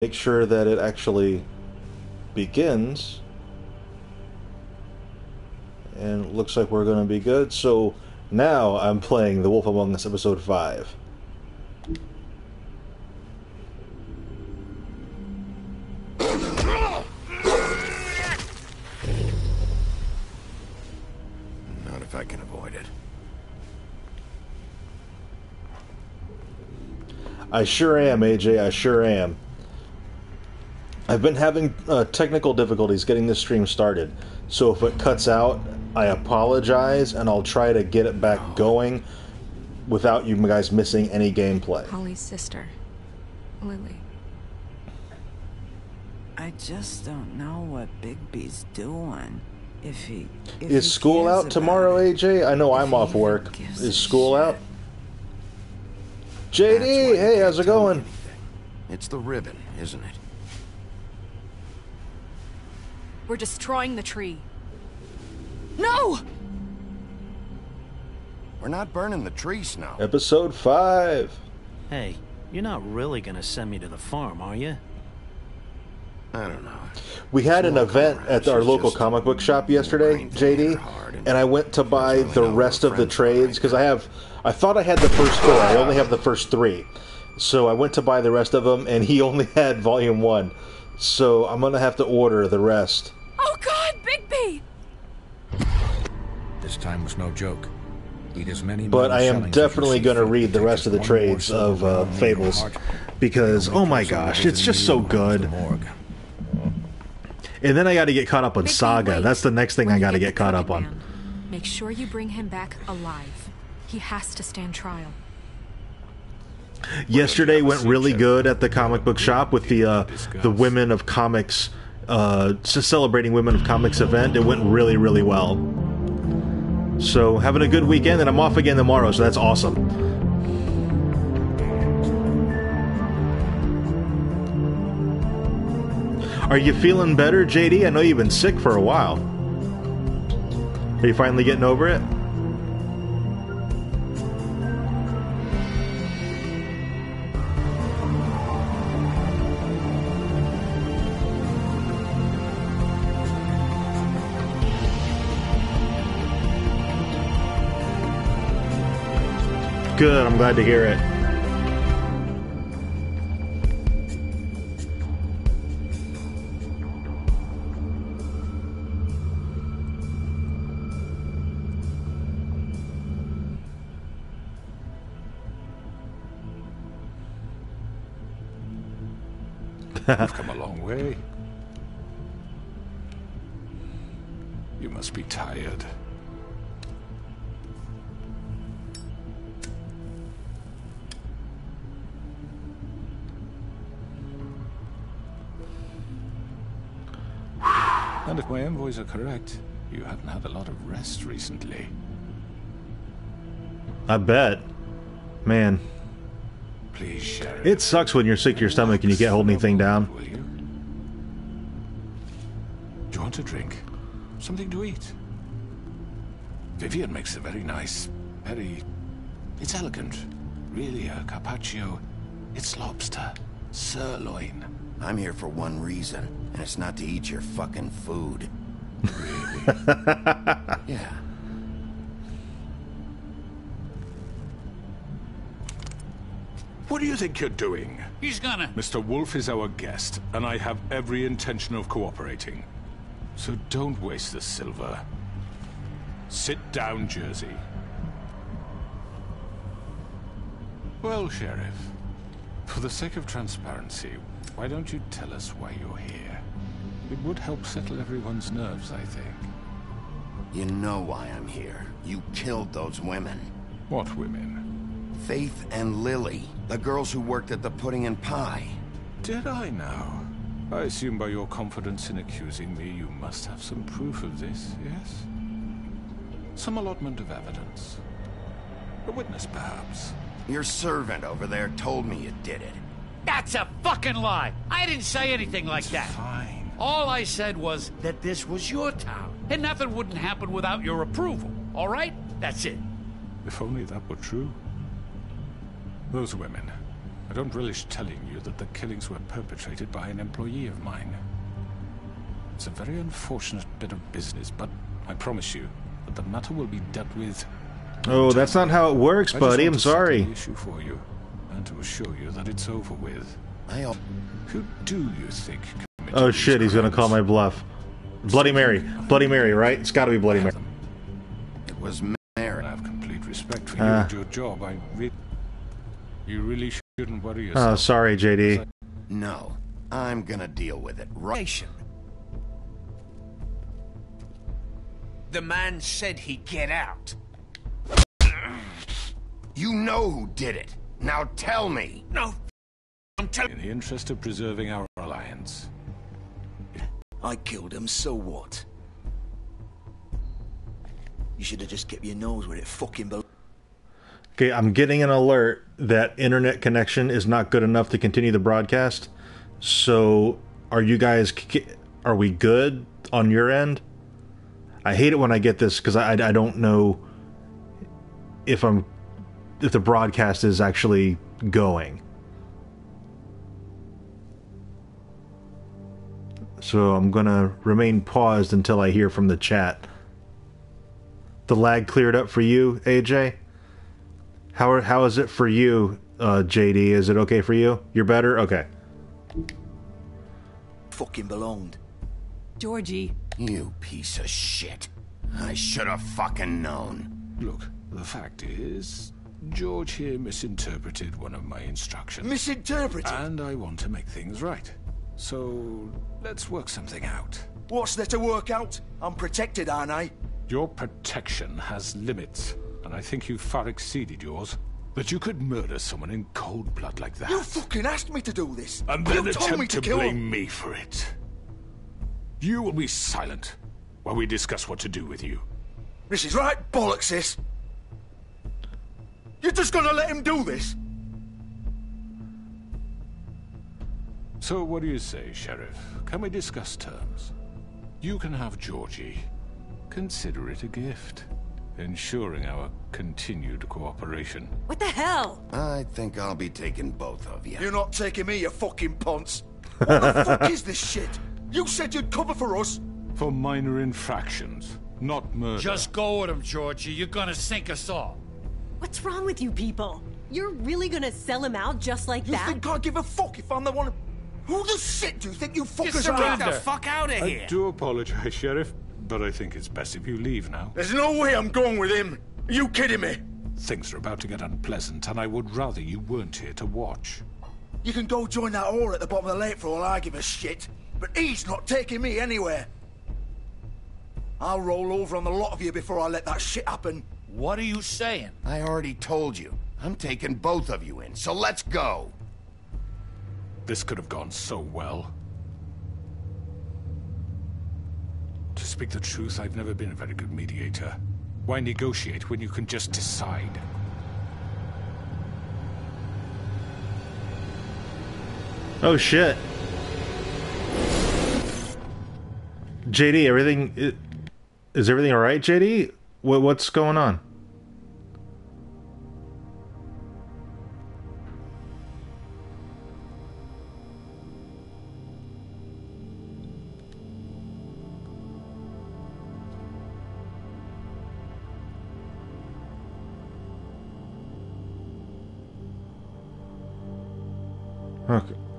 Make sure that it actually begins. And it looks like we're going to be good. So now I'm playing The Wolf Among Us Episode 5. Not if I can avoid it. I sure am, AJ. I sure am. I've been having technical difficulties getting this stream started. So if it cuts out, I apologize, and I'll try to get it back going without you guys missing any gameplay. Holly's sister, Lily. I just don't know what Bigby's doing. If Is school out tomorrow, AJ? I know I'm off work. Is school out? JD, hey, how's it going? It's the ribbon, isn't it? We're destroying the tree. No! We're not burning the tree, Snow. Episode 5. Hey, you're not really gonna send me to the farm, are you? I don't know. We had an event at our local comic book shop yesterday, JD, and I went to buy the rest of the trades because I thought I had the first 4. I only have the first 3. So I went to buy the rest of them, and he only had Volume 1. So I'm going to have to order the rest. Oh God, Bigby! This time was no joke. Eat as many but I am definitely going to read the rest of the trades of Fables because, oh my gosh, it's just so good. And then I got to get caught up on Saga. Wait. That's the next thing I got to get caught up on. Make sure you bring him back alive. He has to stand trial. Yesterday went really good at the comic book shop with the Women of Comics, celebrating Women of Comics event. It went really, really well. So having a good weekend, and I'm off again tomorrow, so that's awesome. Are you feeling better, JD? I know you've been sick for a while. Are you finally getting over it? Good, I'm glad to hear it. You've come a long way. You must be tired. And if my envoys are correct, you haven't had a lot of rest recently. I bet. Man. Please, Sheriff. It sucks when you're sick to your stomach and you can't hold anything down. Will you? Do you want a drink? Something to eat? Vivian makes a very nice, it's elegant. Really, a carpaccio. It's lobster. Sirloin. I'm here for one reason, and it's not to eat your fucking food. Really? Yeah. What do you think you're doing? He's gonna... Mr. Wolf is our guest, and I have every intention of cooperating. So don't waste the silver. Sit down, Jersey. Well, Sheriff, for the sake of transparency, why don't you tell us why you're here? It would help settle everyone's nerves, I think. You know why I'm here. You killed those women. What women? Faith and Lily, the girls who worked at the Pudding and Pie. Did I now? I assume by your confidence in accusing me, you must have some proof of this, yes? Some allotment of evidence. A witness, perhaps. Your servant over there told me you did it. That's a fucking lie! I didn't say anything like that. Fine. All I said was that this was your town, and nothing wouldn't happen without your approval, all right? That's it. If only that were true. Those women, I don't relish telling you that the killings were perpetrated by an employee of mine. It's a very unfortunate bit of business, but I promise you that the matter will be dealt with. Oh, that's not how it works, buddy. I'm sorry. The issue for you, and to assure you that it's over with. Who do you think? Oh shit, he's gonna call my bluff. Bloody Mary. Bloody Mary, right? It's gotta be Bloody Mary. It was Mary. I have complete respect for you and your job. You really shouldn't worry yourself. Oh, sorry, JD. No, I'm gonna deal with it. Right. The man said he'd get out. You know who did it. Now tell me. No, I'm telling. In the interest of preserving our alliance. I killed him, so what? You should have just kept your nose where it fucking belongs. Okay, I'm getting an alert that internet connection is not good enough to continue the broadcast. So, are you guys... Are we good on your end? I hate it when I get this because I don't know if the broadcast is actually going. So I'm gonna remain paused until I hear from the chat. The lag cleared up for you, AJ? How is it for you, JD? Is it okay for you? You're better? Okay. Fucking belonged. Georgie. You piece of shit. I should have fucking known. Look, the fact is, George here misinterpreted one of my instructions. Misinterpreted? And I want to make things right. So, let's work something out. What's there to work out? I'm protected, aren't I? Your protection has limits, and I think you've far exceeded yours. That you could murder someone in cold blood like that. You fucking asked me to do this. And then you told me attempt to kill blame him. me for it. You will be silent while we discuss what to do with you. This is right bollocks, this. You're just gonna let him do this? So what do you say, Sheriff? Can we discuss terms? You can have Georgie. Consider it a gift, ensuring our continued cooperation. What the hell? I think I'll be taking both of you. You're not taking me, you fucking ponce. What the fuck is this shit? You said you'd cover for us. For minor infractions, not murder. Just go with him, Georgie. You're gonna sink us all. What's wrong with you people? You're really gonna sell him out just like You that? think I give a fuck if I'm the one? Who the shit do you think you fuckers Get are? the fuck out of I here. do apologize, Sheriff, but I think it's best if you leave now. There's no way I'm going with him. Are you kidding me? Things are about to get unpleasant, and I would rather you weren't here to watch. You can go join that whore at the bottom of the lake for all I give a shit. But he's not taking me anywhere. I'll roll over on the lot of you before I let that shit happen. What are you saying? I already told you. I'm taking both of you in, so let's go. This could have gone so well. To speak the truth, I've never been a very good mediator. Why negotiate when you can just decide? Oh shit. JD, everything... Is everything alright, JD? What's going on?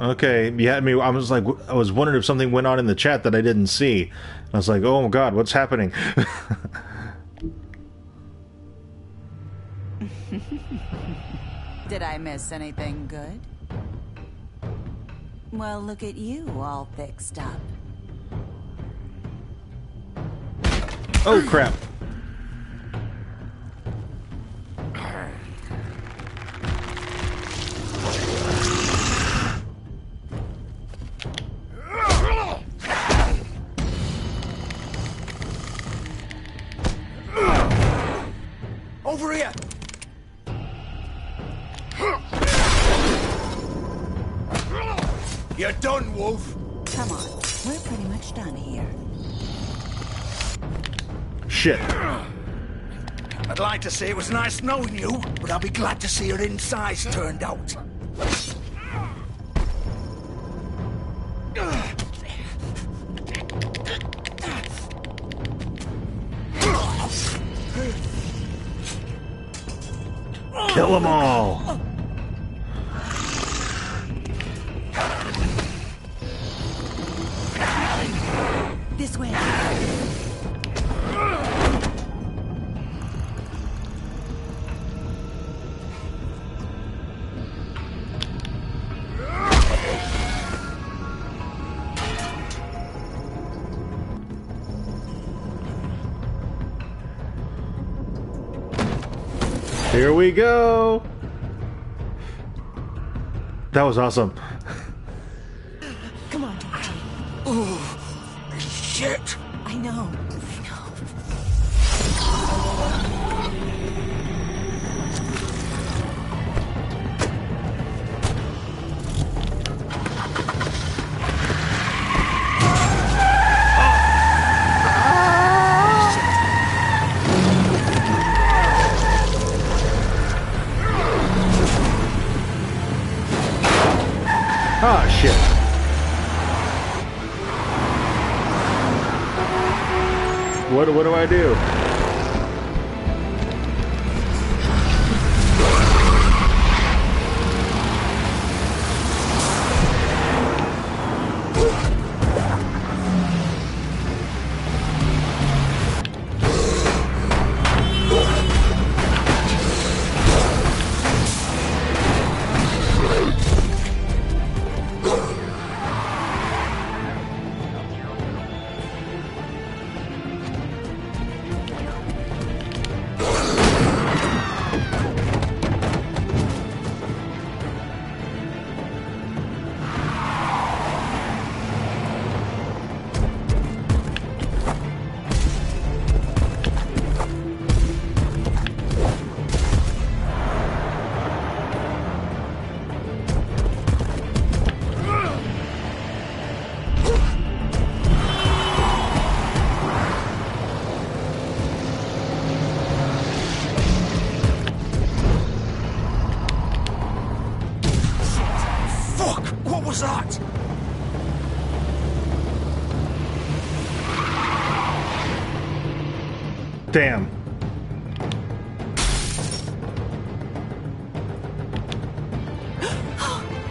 Okay, you had me. I was like, I was wondering if something went on in the chat that I didn't see. I was like, oh god, what's happening? Did I miss anything good? Well, look at you, all fixed up. Oh crap. Over here! You're done, Wolf! Come on, we're pretty much done here. Shit. I'd like to say it was nice knowing you, but I'll be glad to see your insides turned out. Kill them all! This way. Here we go! That was awesome. Come on. Oh, shit! I know. Ah, shit. What do I do? What was that? Damn.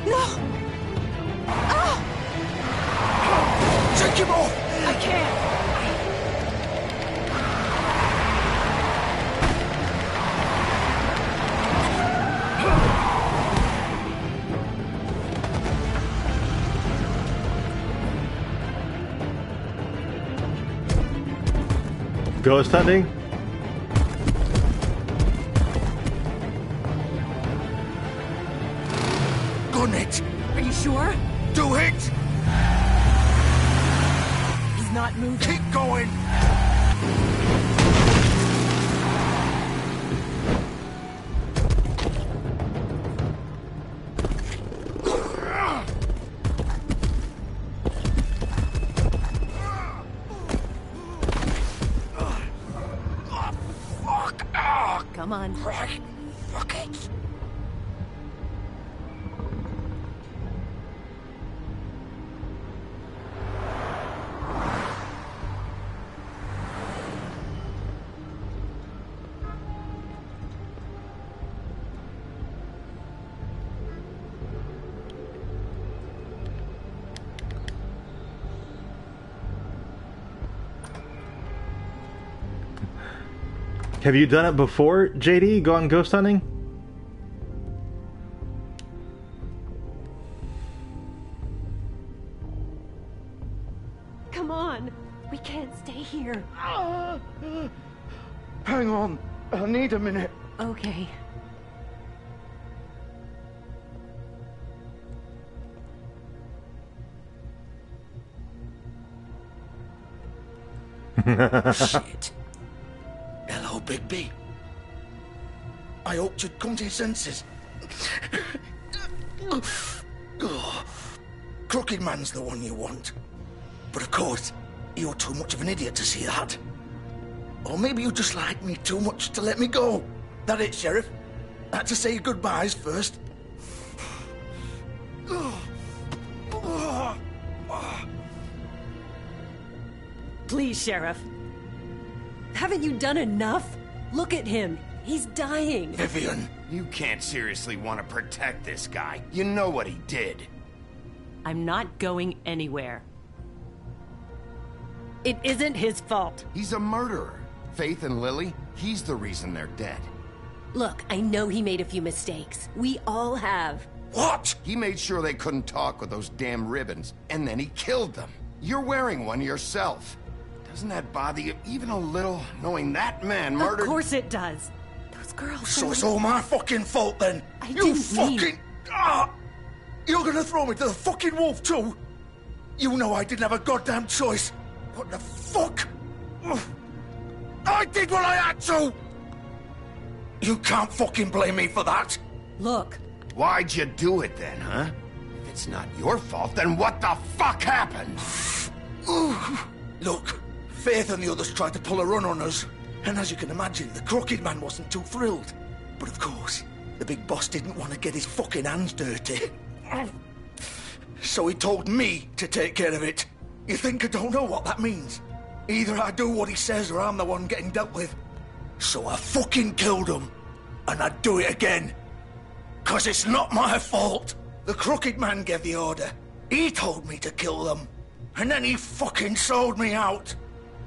No! Take him off! I can't! Ghost hunting? Gun it! Are you sure? Do it! He's not moving. Keep going! Come on. Right. Fuck it. Have you done it before, JD? Gone ghost hunting? Come on. We can't stay here. Hang on. I need a minute. Okay. Shit. Hello, Bigby. I hoped you'd come to your senses. Oh, Crooked Man's the one you want. But of course, you're too much of an idiot to see that. Or maybe you just like me too much to let me go. That it, Sheriff? Had to say your goodbyes first. please, Sheriff. Haven't you done enough? Look at him. He's dying. Vivian. You can't seriously want to protect this guy. You know what he did. I'm not going anywhere. It isn't his fault. He's a murderer. Faith and Lily, he's the reason they're dead. Look, I know he made a few mistakes. We all have. What? He made sure they couldn't talk with those damn ribbons, and then he killed them. You're wearing one yourself. Doesn't that bother you even a little, knowing that man murdered... Of course it does. Those girls... So it's all my fucking fault then? I you didn't fucking... mean... You're gonna throw me to the fucking wolf too? You know I didn't have a goddamn choice. What the fuck? I did what I had to! You can't fucking blame me for that. Look. Why'd you do it then, huh? If it's not your fault, then what the fuck happened? Look, Faith and the others tried to pull a run on us. And as you can imagine, the Crooked Man wasn't too thrilled. But of course, the big boss didn't want to get his fucking hands dirty. So he told me to take care of it. You think I don't know what that means? Either I do what he says or I'm the one getting dealt with. So I fucking killed him. And I'd do it again. 'Cause it's not my fault. The Crooked Man gave the order. He told me to kill them. And then he fucking sold me out.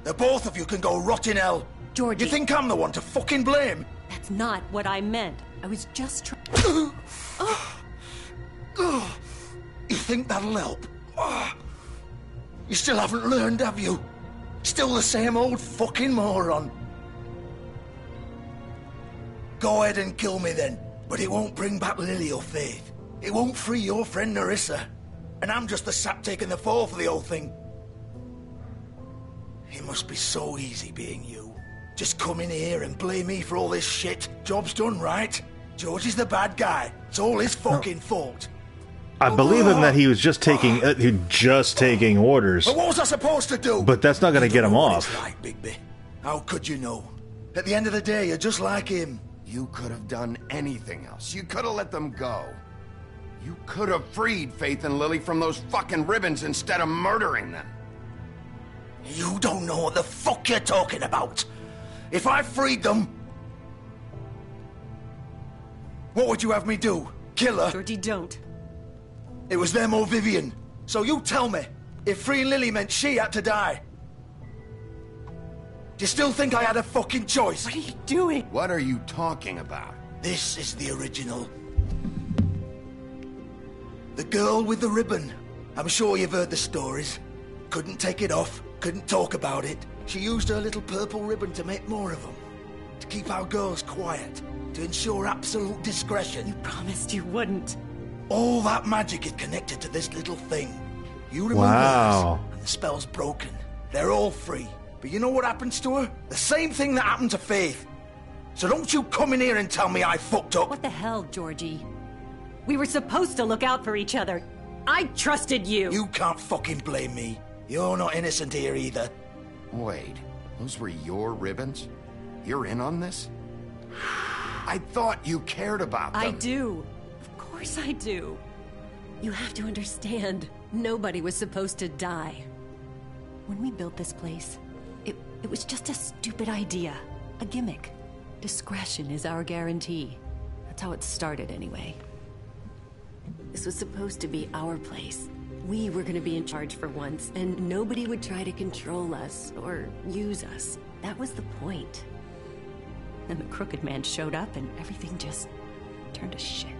The both of you can go rot in hell. Georgie. You think I'm the one to fucking blame? That's not what I meant. I was just trying... You think that'll help? You still haven't learned, have you? Still the same old fucking moron. Go ahead and kill me then, but it won't bring back Lily or Faith. It won't free your friend Nerissa. And I'm just the sap taking the fall for the whole thing. It must be so easy being you. Just come in here and blame me for all this shit. Job's done, right? George is the bad guy. It's all his fucking fault. I believe him that he was just taking orders. But what was I supposed to do? But that's not going to get him off. Like, Bigby. How could you know? At the end of the day, you're just like him. You could have done anything else. You could have let them go. You could have freed Faith and Lily from those fucking ribbons instead of murdering them. You don't know what the fuck you're talking about. If I freed them... What would you have me do? Kill her? Georgie, don't. It was them or Vivian. So you tell me, if freeing Lily meant she had to die. Do you still think I had a fucking choice? What are you doing? What are you talking about? This is the original. The girl with the ribbon. I'm sure you've heard the stories. Couldn't take it off, couldn't talk about it. She used her little purple ribbon to make more of them. To keep our girls quiet. To ensure absolute discretion. You promised you wouldn't. All that magic is connected to this little thing. You remove Wow. hers, and the spell's broken. They're all free. But you know what happens to her? The same thing that happened to Faith. So don't you come in here and tell me I fucked up. What the hell, Georgie? We were supposed to look out for each other. I trusted you. You can't fucking blame me. You're not innocent here either. Wait, those were your ribbons? You're in on this? I thought you cared about them. I do. Of course I do. You have to understand, nobody was supposed to die. When we built this place, it was just a stupid idea. A gimmick. Discretion is our guarantee. That's how it started anyway. This was supposed to be our place. We were gonna be in charge for once, and nobody would try to control us or use us. That was the point. Then the Crooked Man showed up and everything just turned to shit.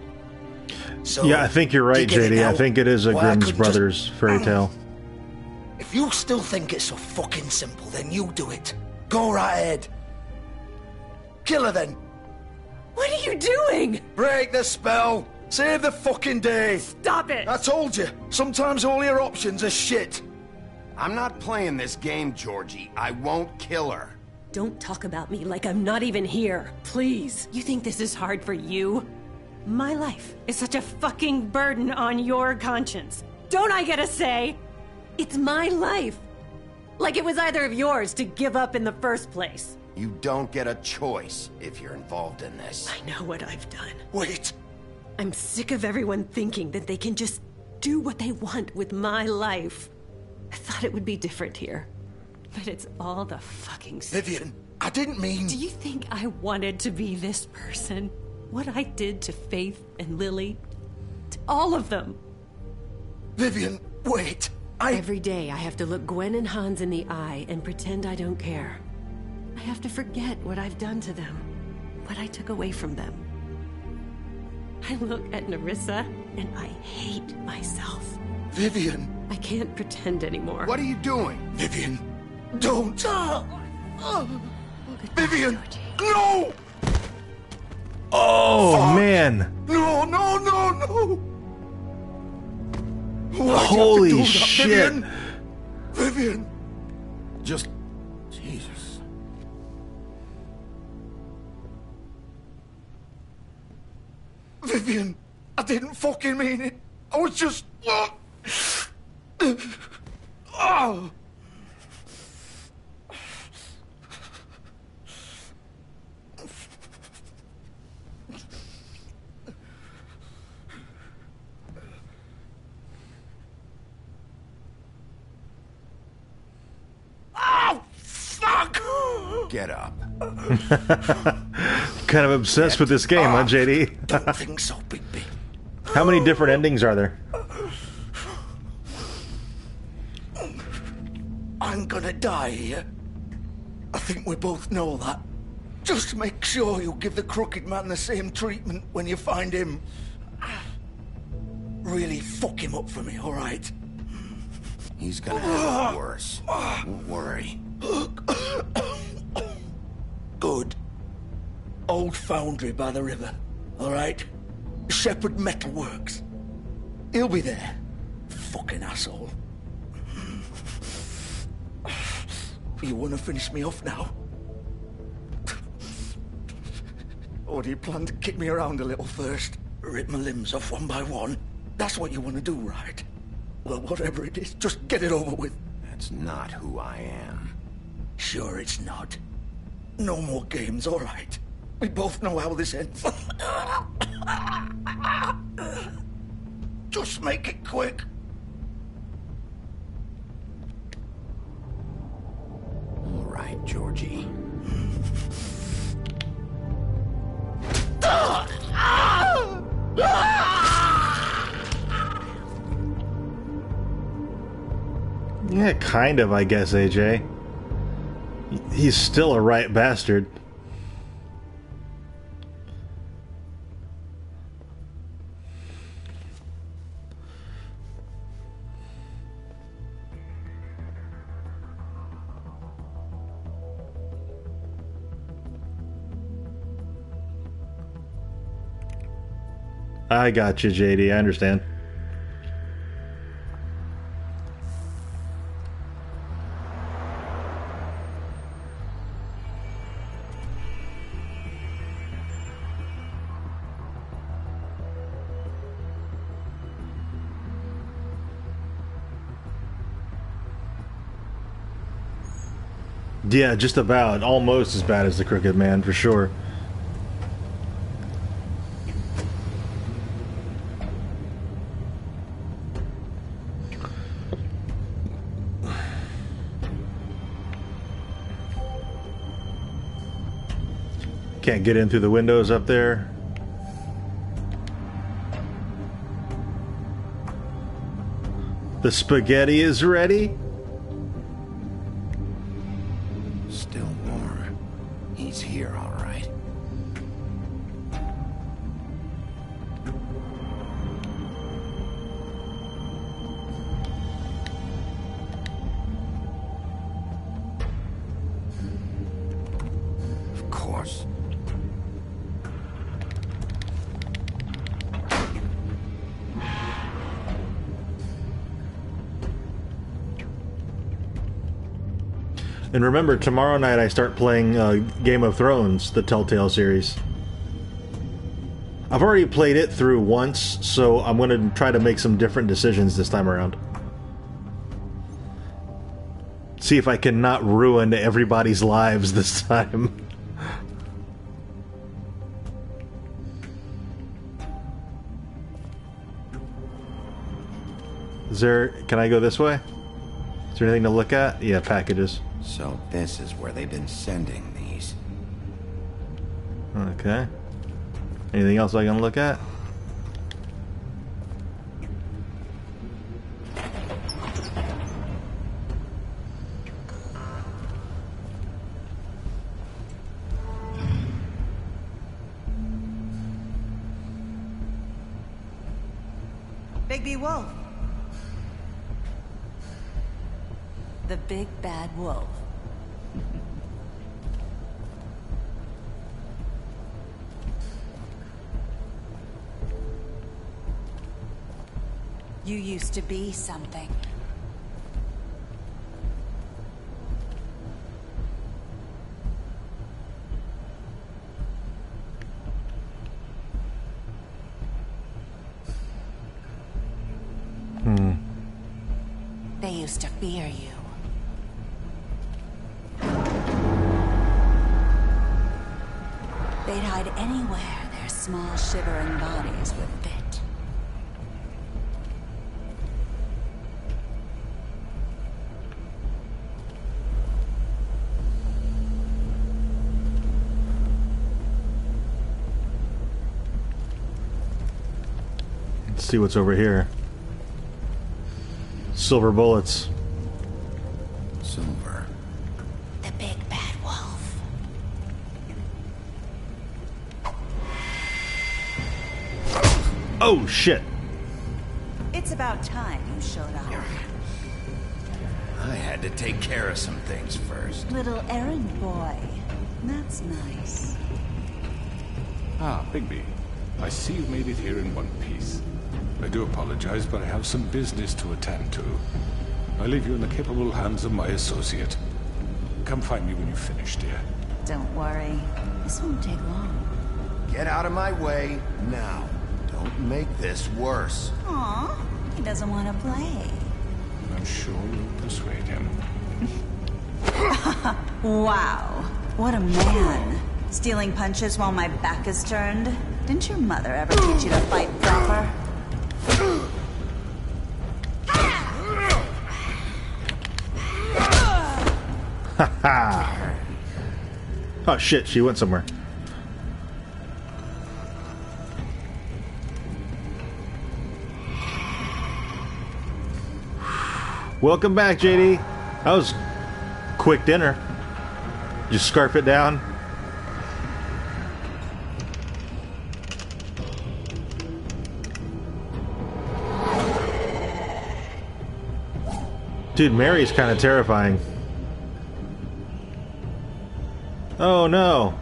So, Yeah, I think you're right, do you get it JD. I now? think it is a Why I Grimm's couldn't Brothers fairy tale. If you still think it's so fucking simple, then you do it. Go right ahead. Kill her then. What are you doing? Break the spell. Save the fucking day. Stop it! I told you, sometimes all your options are shit. I'm not playing this game, Georgie. I won't kill her. Don't talk about me like I'm not even here. Please. You think this is hard for you? My life is such a fucking burden on your conscience. Don't I get a say? It's my life. Like it was either of yours to give up in the first place. You don't get a choice if you're involved in this. I know what I've done. Wait. I'm sick of everyone thinking that they can just do what they want with my life. I thought it would be different here. But it's all the fucking Vivian, I didn't mean... Do you think I wanted to be this person? What I did to Faith and Lily? To all of them? Vivian, wait. Every day I have to look Gwen and Hans in the eye and pretend I don't care. I have to forget what I've done to them. What I took away from them. I look at Nerissa and I hate myself. Vivian. I can't pretend anymore. What are you doing? Vivian, don't. Vivian, no! Oh, Fuck. man. No, no, no, no! Why'd Holy you have to do that, shit. Vivian? Vivian. Just... Jesus. Vivian, I didn't fucking mean it. I was just... Oh. Oh, fuck! Get up. Kind of obsessed with this game, huh, JD? Don't think so, Big B. How many different endings are there? I'm gonna die here. I think we both know that. Just make sure you give the crooked man the same treatment when you find him. Really fuck him up for me, alright? He's gonna have it worse. Don't worry. Good. Old foundry by the river, alright? Shepherd Metalworks. He'll be there. Fucking asshole. You wanna finish me off now? Or do you plan to kick me around a little first? Rip my limbs off one by one? That's what you wanna do, right? Well, whatever it is, just get it over with. That's not who I am. Sure it's not. No more games, all right? We both know how this ends. Just make it quick. All right, Georgie. Yeah, kind of, I guess, AJ. He's still a right bastard. I got you, JD. I understand. Yeah, just about. Almost as bad as the Crooked Man, for sure. Can't get in through the windows up there. The spaghetti is ready. Still warm. He's here, all right. Of course. And remember, tomorrow night I start playing Game of Thrones, the Telltale series. I've already played it through once, so I'm going to try to make some different decisions this time around. See if I can not ruin everybody's lives this time. Is there... Can I go this way? Is there anything to look at? Yeah, packages. So this is where they've been sending these. Okay. Anything else I can look at? Big Wolf. The big bad wolf. You used to be something. They used to fear you. They'd hide anywhere their small, shivering bodies would fit. Let's see what's over here. Silver bullets. Silver. The big bad wolf. Oh shit! It's about time you showed up. I had to take care of some things first. Little errand boy. That's nice. Ah, Bigby. I see you made it here in one piece. I do apologize, but I have some business to attend to. I leave you in the capable hands of my associate. Come find me when you've finished, dear. Don't worry. This won't take long. Get out of my way now. Don't make this worse. Aw, he doesn't want to play. I'm sure you'll persuade him. Wow, what a man. Stealing punches while my back is turned? Didn't your mother ever teach you to fight proper? Ha! Oh shit, she went somewhere. Welcome back, JD. That was quick dinner. Just scarf it down. Dude, Mary's kind of terrifying. Oh no.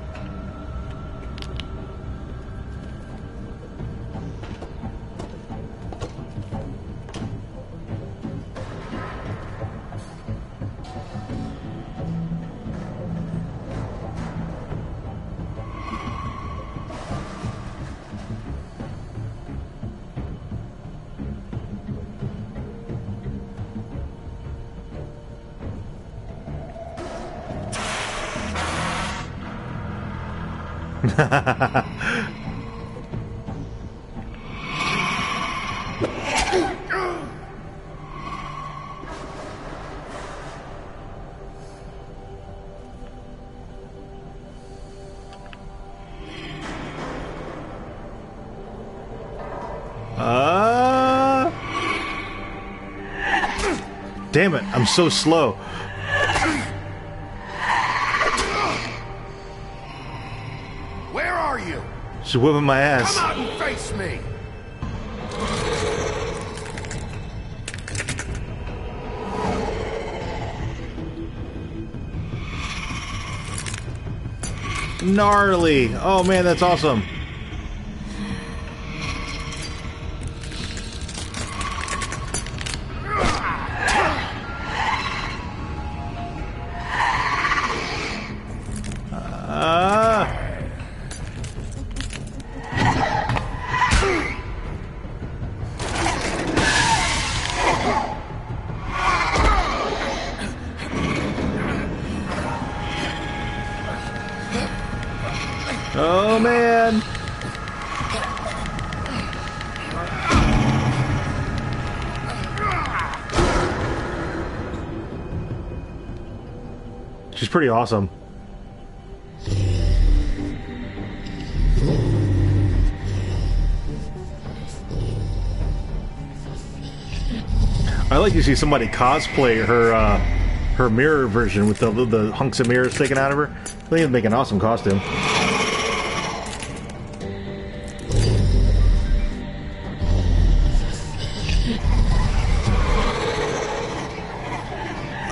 Damn it, I'm so slow. Where are you? She's whipping my ass. Come out and face me! Gnarly. Oh man, that's awesome. Oh man. She's pretty awesome. I like to see somebody cosplay her mirror version with the hunks of mirrors taken out of her. I think it'd make an awesome costume.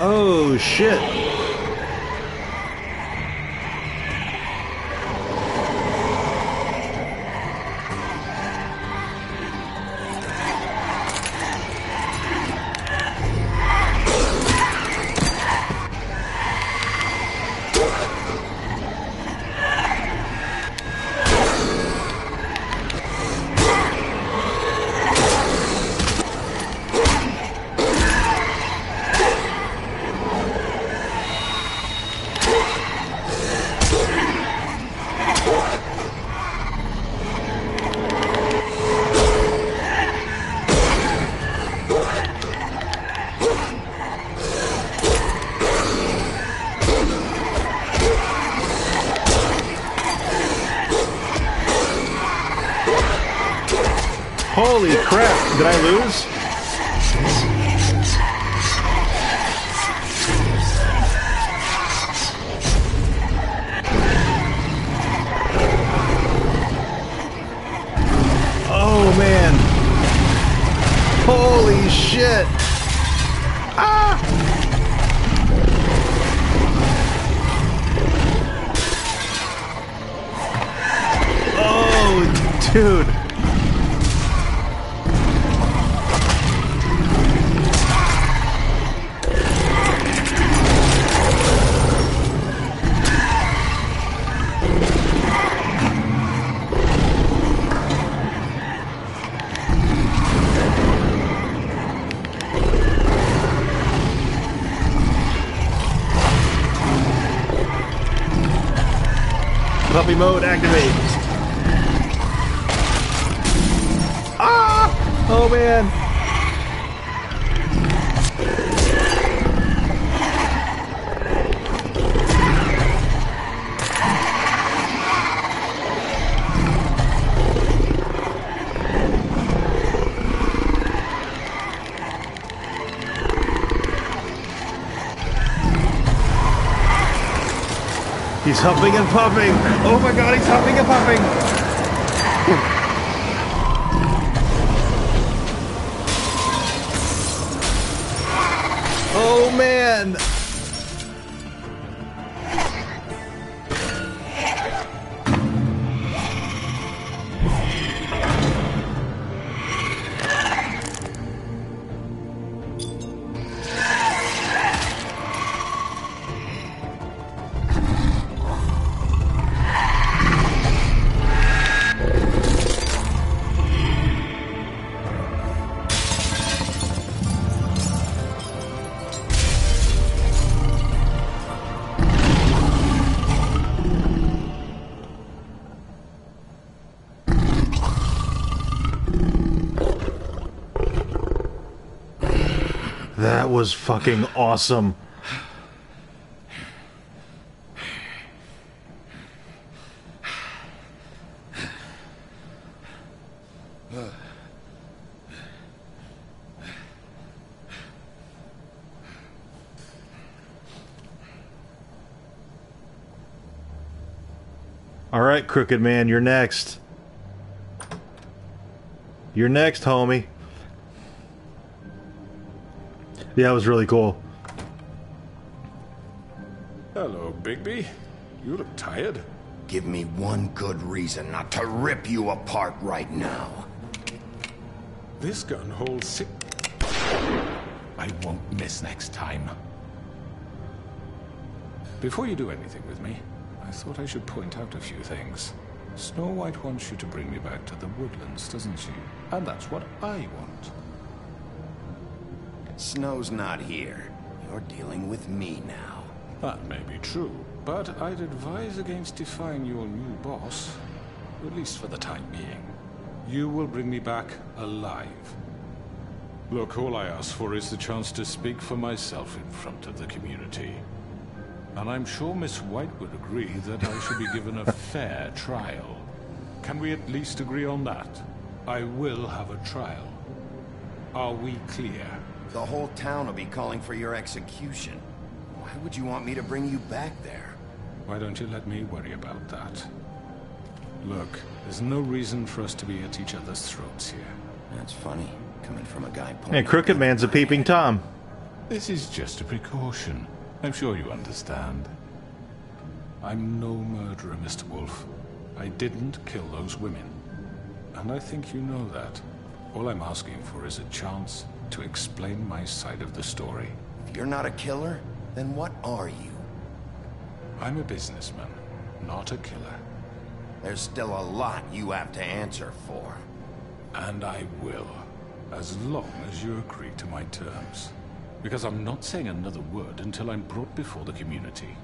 Oh shit. Holy crap, did I lose? Oh man. Holy shit. Ah! Oh, dude. Puppy mode activate. Ah! Oh man. He's huffing and puffing. Oh my god, he's huffing and puffing. Oh man. That was fucking awesome. All right, Crooked Man, you're next. You're next, homie. Yeah, it was really cool. Hello, Bigby. You look tired. Give me one good reason not to rip you apart right now. This gun holds six. I won't miss next time. Before you do anything with me, I thought I should point out a few things. Snow White wants you to bring me back to the woodlands, doesn't she? And that's what I want. Snow's not here. You're dealing with me now. That may be true, but I'd advise against defying your new boss, at least for the time being. You will bring me back alive. Look, all I ask for is the chance to speak for myself in front of the community. And I'm sure Miss White would agree that I should be given a fair trial. Can we at least agree on that? I will have a trial. Are we clear? The whole town will be calling for your execution. Why would you want me to bring you back there? Why don't you let me worry about that? Look, there's no reason for us to be at each other's throats here. That's funny, coming from a guy pointing... And Crooked Man's a peeping Tom. This is just a precaution. I'm sure you understand. I'm no murderer, Mr. Wolf. I didn't kill those women. And I think you know that. All I'm asking for is a chance to explain my side of the story. If you're not a killer, then what are you? I'm a businessman, not a killer. There's still a lot you have to answer for. And I will, as long as you agree to my terms. Because I'm not saying another word until I'm brought before the community.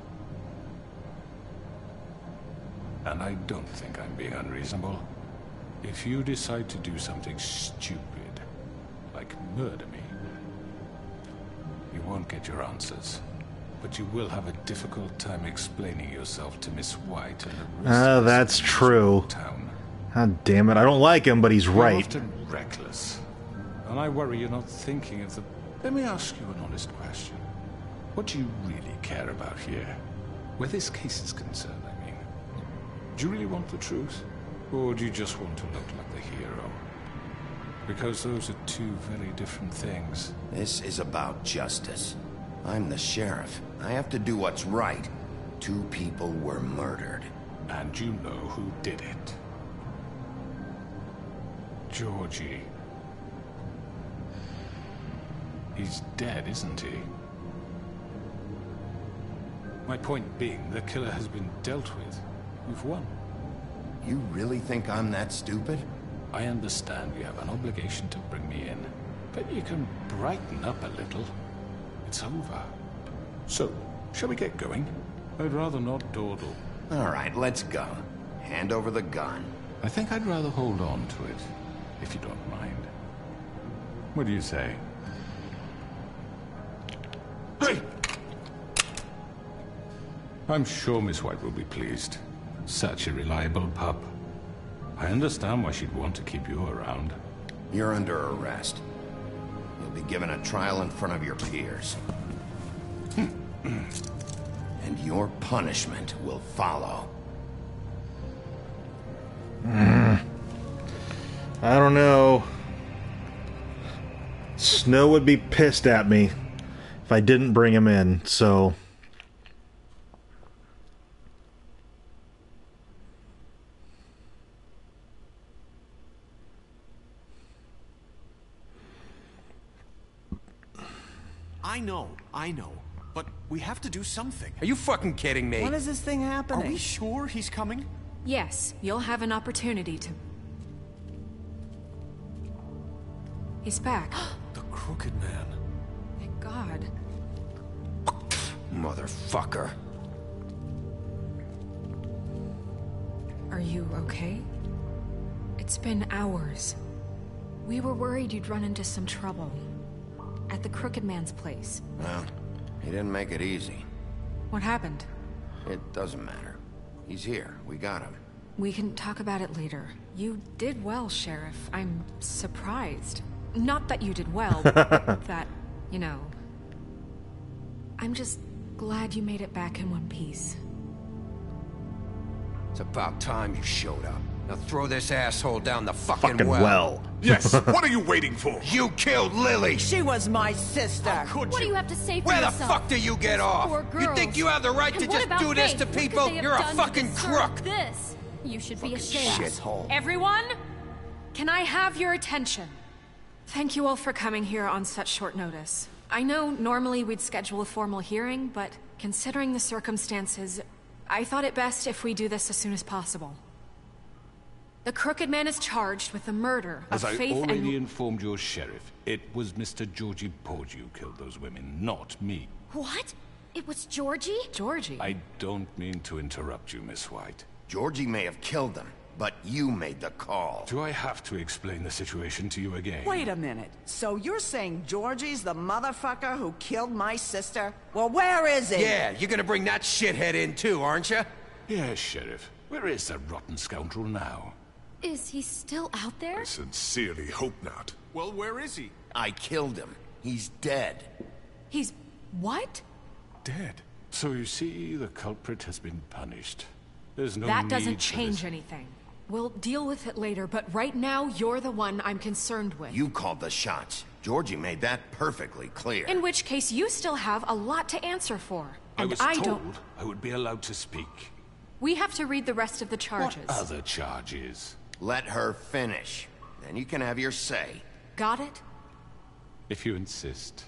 And I don't think I'm being unreasonable. If you decide to do something stupid, like murder me, you won't get your answers. But you will have a difficult time explaining yourself to Miss White and the rest of that's true. Town. God damn it, I don't like him, but he's You're right. often reckless. And I worry you're not thinking of the... Let me ask you an honest question. What do you really care about here? Where this case is concerned, I mean. Do you really want the truth? Or do you just want to look like the hero? Because those are two very different things. This is about justice. I'm the sheriff. I have to do what's right. 2 people were murdered. And you know who did it. Georgie. He's dead, isn't he? My point being, the killer has been dealt with. You've won. You really think I'm that stupid? I understand you have an obligation to bring me in, but you can brighten up a little. It's over. So, shall we get going? I'd rather not dawdle. All right, let's go. Hand over the gun. I think I'd rather hold on to it, if you don't mind. What do you say? Hey! I'm sure Miss White will be pleased. Such a reliable pup. I understand why she'd want to keep you around. You're under arrest. You'll be given a trial in front of your peers. And your punishment will follow. I don't know. Snow would be pissed at me if I didn't bring him in, so... I know. But we have to do something. Are you fucking kidding me? When is this thing happening? Are we sure he's coming? Yes, you'll have an opportunity to... He's back. The Crooked Man. Thank God. Motherfucker. Are you okay? It's been hours. We were worried you'd run into some trouble. At the Crooked Man's place. Well, he didn't make it easy. What happened? It doesn't matter. He's here. We got him. We can talk about it later. You did well, Sheriff. I'm surprised. Not that you did well, but that, you know... I'm just glad you made it back in one piece. It's about time you showed up. Now throw this asshole down the fucking well. Yes, what are you waiting for? You killed Lily! She was my sister. Could What do you have to say for Where yourself? the fuck do you get off? Poor You girls. think you have the right And to what just about do this Faith? to What could people? they have You're a done to fucking deserve crook! This. You should be ashamed. Shithole. Everyone, can I have your attention? Thank you all for coming here on such short notice. I know normally we'd schedule a formal hearing, but considering the circumstances, I thought it best if we do this as soon as possible. The Crooked Man is charged with the murder of As I Faith already and... informed your sheriff, it was Mr. Georgie Porgy who killed those women, not me. What? It was Georgie? Georgie? I don't mean to interrupt you, Miss White. Georgie may have killed them, but you made the call. Do I have to explain the situation to you again? Wait a minute. So you're saying Georgie's the motherfucker who killed my sister? Well, where is he? Yeah, you're gonna bring that shithead in too, aren't you? Yes, Sheriff. Where is that rotten scoundrel now? Is he still out there? I sincerely hope not. Well, where is he? I killed him. He's dead. He's... what? Dead. So you see, the culprit has been punished. There's no That need doesn't for change this. anything. We'll deal with it later, but right now, you're the one I'm concerned with. You called the shots. Georgie made that perfectly clear. In which case, you still have a lot to answer for. And I was don't... told I would be allowed to speak. We have to read the rest of the charges. What other charges? Let her finish. Then you can have your say. Got it? If you insist.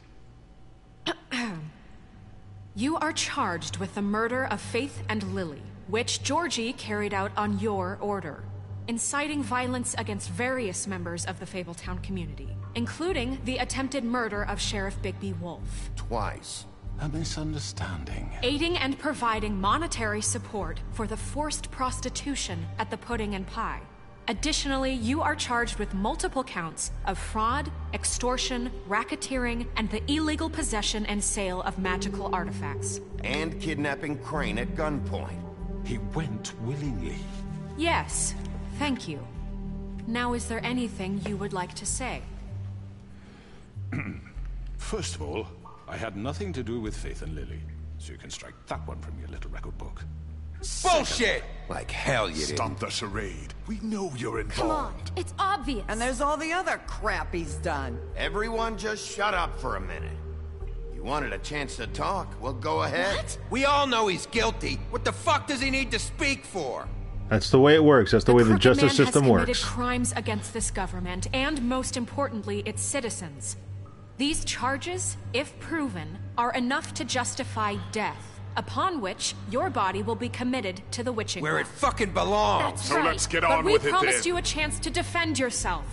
You are charged with the murder of Faith and Lily, which Georgie carried out on your order, inciting violence against various members of the Fabletown community, including the attempted murder of Sheriff Bigby Wolf. Twice. A misunderstanding. Aiding and providing monetary support for the forced prostitution at the Pudding and Pie. Additionally, you are charged with multiple counts of fraud, extortion, racketeering, and the illegal possession and sale of magical artifacts. And kidnapping Crane at gunpoint. He went willingly. Yes, thank you. Now, is there anything you would like to say? First of all, I had nothing to do with Faith and Lily, so you can strike that one from your little record book. Bullshit! Like hell you didn't. Stop the charade. We know you're involved. Come on, it's obvious. And there's all the other crap he's done. Everyone just shut up for a minute. You wanted a chance to talk, well, go ahead. What? We all know he's guilty. What the fuck does he need to speak for? That's the way it works. That's the way the crooked justice man system has works. committed crimes against this government, and most importantly, its citizens. These charges, if proven, are enough to justify death, upon which your body will be committed to the witching Where well. it fucking belongs. That's So right. let's get on but with we it promised then. you a chance to defend yourself,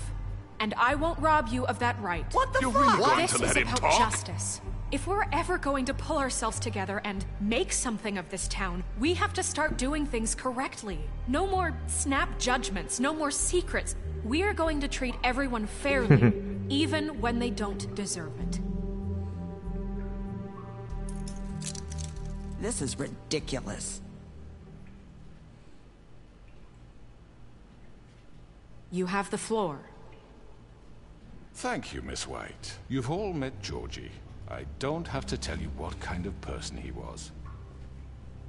and I won't rob you of that right. What the You're fuck? really going This to is let him about talk? justice. If we're ever going to pull ourselves together and make something of this town, we have to start doing things correctly. No more snap judgments, no more secrets. We are going to treat everyone fairly, even when they don't deserve it. This is ridiculous. You have the floor. Thank you, Miss White. You've all met Georgie. I don't have to tell you what kind of person he was.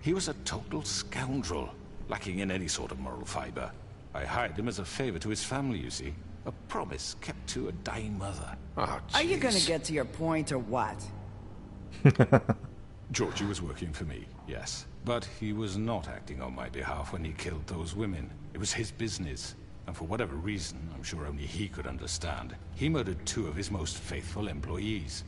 He was a total scoundrel, lacking in any sort of moral fiber. I hired him as a favor to his family, you see. A promise kept to a dying mother. Oh, Are you jeez. gonna get to your point or what? Georgie was working for me, yes. But he was not acting on my behalf when he killed those women. It was his business. And for whatever reason, I'm sure only he could understand, he murdered 2 of his most faithful employees.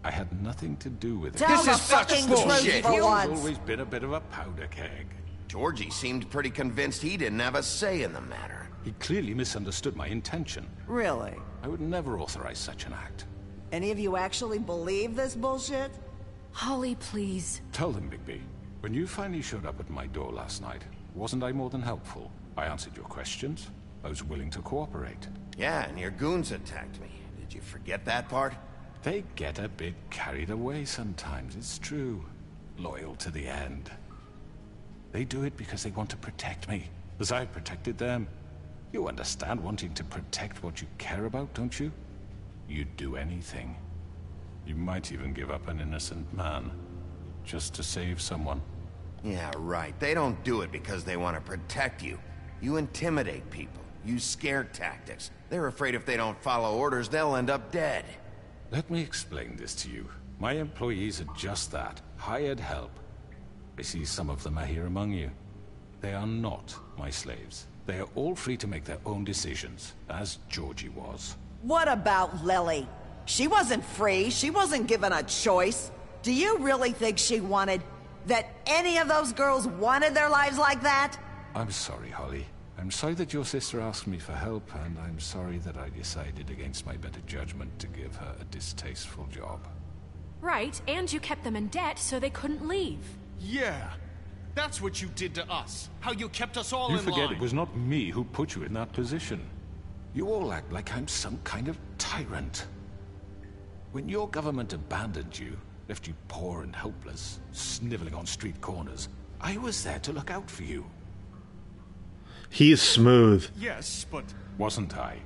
I had nothing to do with it. Tell This the is such fucking bullshit. truth for He's once. always been a bit of a powder keg. Georgie seemed pretty convinced he didn't have a say in the matter. He clearly misunderstood my intention. Really? I would never authorize such an act. Any of you actually believe this bullshit? Holly, please. Tell them, Bigby. When you finally showed up at my door last night, wasn't I more than helpful? I answered your questions. I was willing to cooperate. Yeah, and your goons attacked me. Did you forget that part? They get a bit carried away sometimes, it's true. Loyal to the end. They do it because they want to protect me, as I protected them. You understand wanting to protect what you care about, don't you? You'd do anything. You might even give up an innocent man, just to save someone. Yeah, right. They don't do it because they want to protect you. You intimidate people, use scare tactics. They're afraid if they don't follow orders, they'll end up dead. Let me explain this to you. My employees are just that, hired help. I see some of them are here among you. They are not my slaves. They are all free to make their own decisions, as Georgie was. What about Lily? She wasn't free. She wasn't given a choice. Do you really think she wanted... that any of those girls wanted their lives like that? I'm sorry, Holly. I'm sorry that your sister asked me for help, and I'm sorry that I decided against my better judgment to give her a distasteful job. Right, and you kept them in debt so they couldn't leave. Yeah. That's what you did to us. How you kept us all You in forget line. it was not me who put you in that position. You all act like I'm some kind of tyrant. When your government abandoned you, left you poor and helpless, sniveling on street corners, I was there to look out for you. He's smooth. Yes, but... Wasn't I?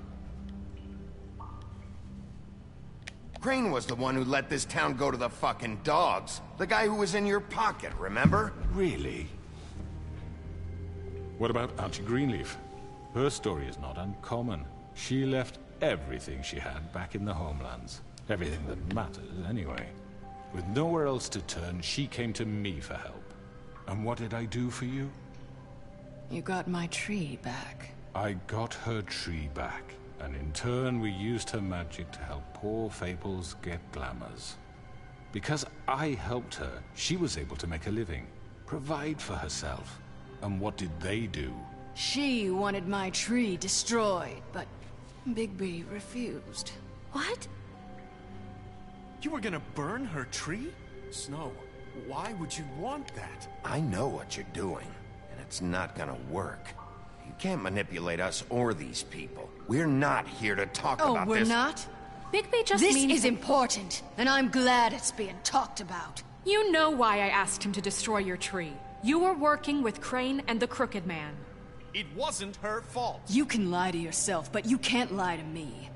Crane was the one who let this town go to the fucking dogs. The guy who was in your pocket, remember? Really? What about Auntie Greenleaf? Her story is not uncommon. She left everything she had back in the homelands. Everything that matters, anyway. With nowhere else to turn, she came to me for help. And what did I do for you? You got my tree back. I got her tree back. And in turn, we used her magic to help poor Fables get glamours. Because I helped her, she was able to make a living, provide for herself. And what did they do? She wanted my tree destroyed, but Bigby refused. What? You were gonna burn her tree? Snow, why would you want that? I know what you're doing, and it's not gonna work. You can't manipulate us or these people. We're not here to talk about this. Oh, we're not? Bigby just This means... is important, and I'm glad it's being talked about. You know why I asked him to destroy your tree. You were working with Crane and the Crooked Man. It wasn't her fault. You can lie to yourself, but you can't lie to me.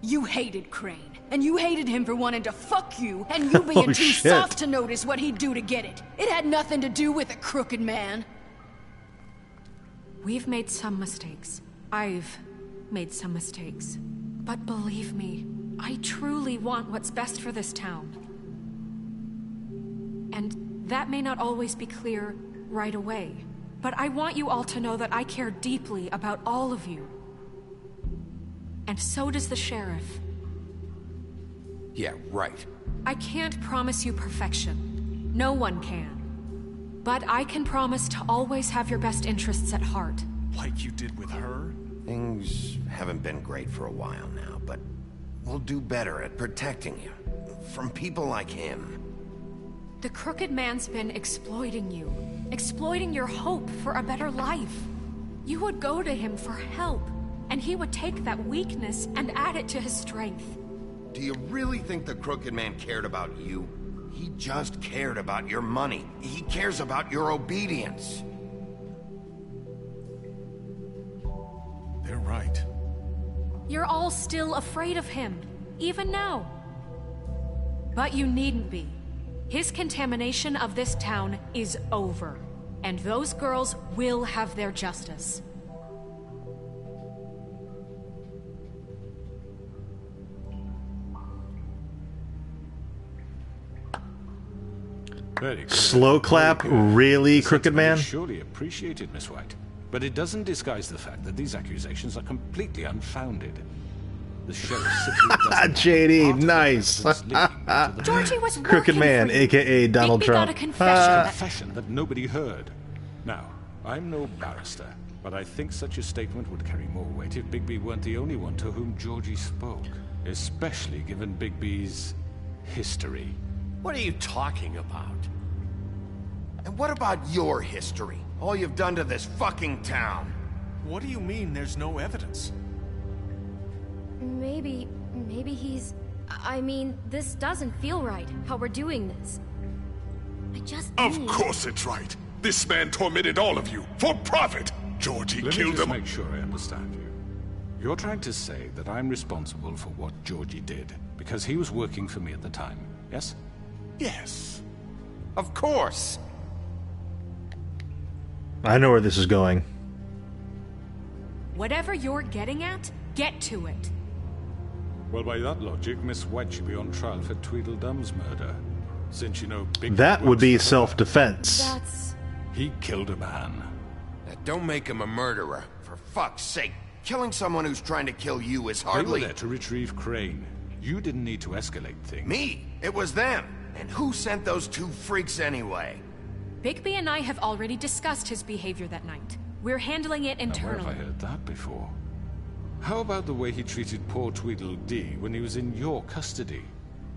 You hated Crane, and you hated him for wanting to fuck you, and you being too shit. soft to notice what he'd do to get it. It had nothing to do with a Crooked Man. We've made some mistakes. I've made some mistakes. But believe me, I truly want what's best for this town. And that may not always be clear right away, but I want you all to know that I care deeply about all of you. And so does the sheriff. Yeah, right. I can't promise you perfection. No one can. But I can promise to always have your best interests at heart. Like you did with her? Things haven't been great for a while now, but we'll do better at protecting you from people like him. The Crooked Man's been exploiting you, exploiting your hope for a better life. You would go to him for help, and he would take that weakness and add it to his strength. Do you really think the Crooked Man cared about you? He just cared about your money. He cares about your obedience. They're right. You're all still afraid of him, even now. But you needn't be. His contamination of this town is over, and those girls will have their justice. Very clear. Slow clap, really, Crooked Man? Surely appreciated, Miss White. But it doesn't disguise the fact that these accusations are completely unfounded. The sheriff simply doesn't JD, nice. Georgie was Crooked Man, aka Donald Bigby Trump. got a confession. confession that nobody heard. Now, I'm no barrister, but I think such a statement would carry more weight if Bigby weren't the only one to whom Georgie spoke, especially given Bigby's history. What are you talking about? And what about your history? All you've done to this fucking town? What do you mean there's no evidence? Maybe he's... I mean, this doesn't feel right, how we're doing this. I just Of need... course it's right. This man tormented all of you for profit. Georgie Let me killed just them. make sure I understand you. You're trying to say that I'm responsible for what Georgie did because he was working for me at the time, yes? Yes. Of course. I know where this is going. Whatever you're getting at, get to it. Well, by that logic, Miss White should be on trial for Tweedledum's murder. Since you know Big That would be works for her. self-defense. That's... He killed a man. Now, don't make him a murderer, for fuck's sake. Killing someone who's trying to kill you is They were hardly... there to retrieve Crane. You didn't need to escalate things. Me? It was them. And who sent those two freaks anyway? Bigby and I have already discussed his behavior that night. We're handling it Now, where internally. have I heard that before? How about the way he treated poor Tweedledee when he was in your custody?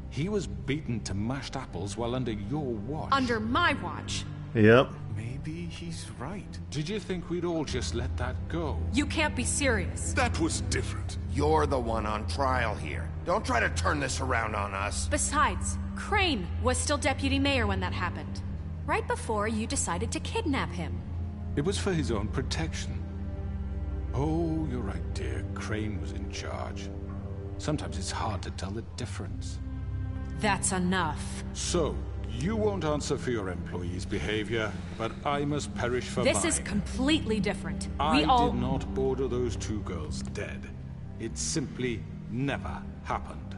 He was beaten to mashed apples while under your watch. Under my watch. Yep. Maybe maybe he's right. Did you think we'd all just let that go? You can't be serious. That was different. You're the one on trial here. Don't try to turn this around on us. Besides, Crane was still deputy mayor when that happened. Right before you decided to kidnap him. It was for his own protection. Oh, you're right, dear. Crane was in charge. Sometimes it's hard to tell the difference. That's enough. So, you won't answer for your employees' behavior, but I must perish for mine. This is completely different. I did not order those two girls dead. It simply never happened.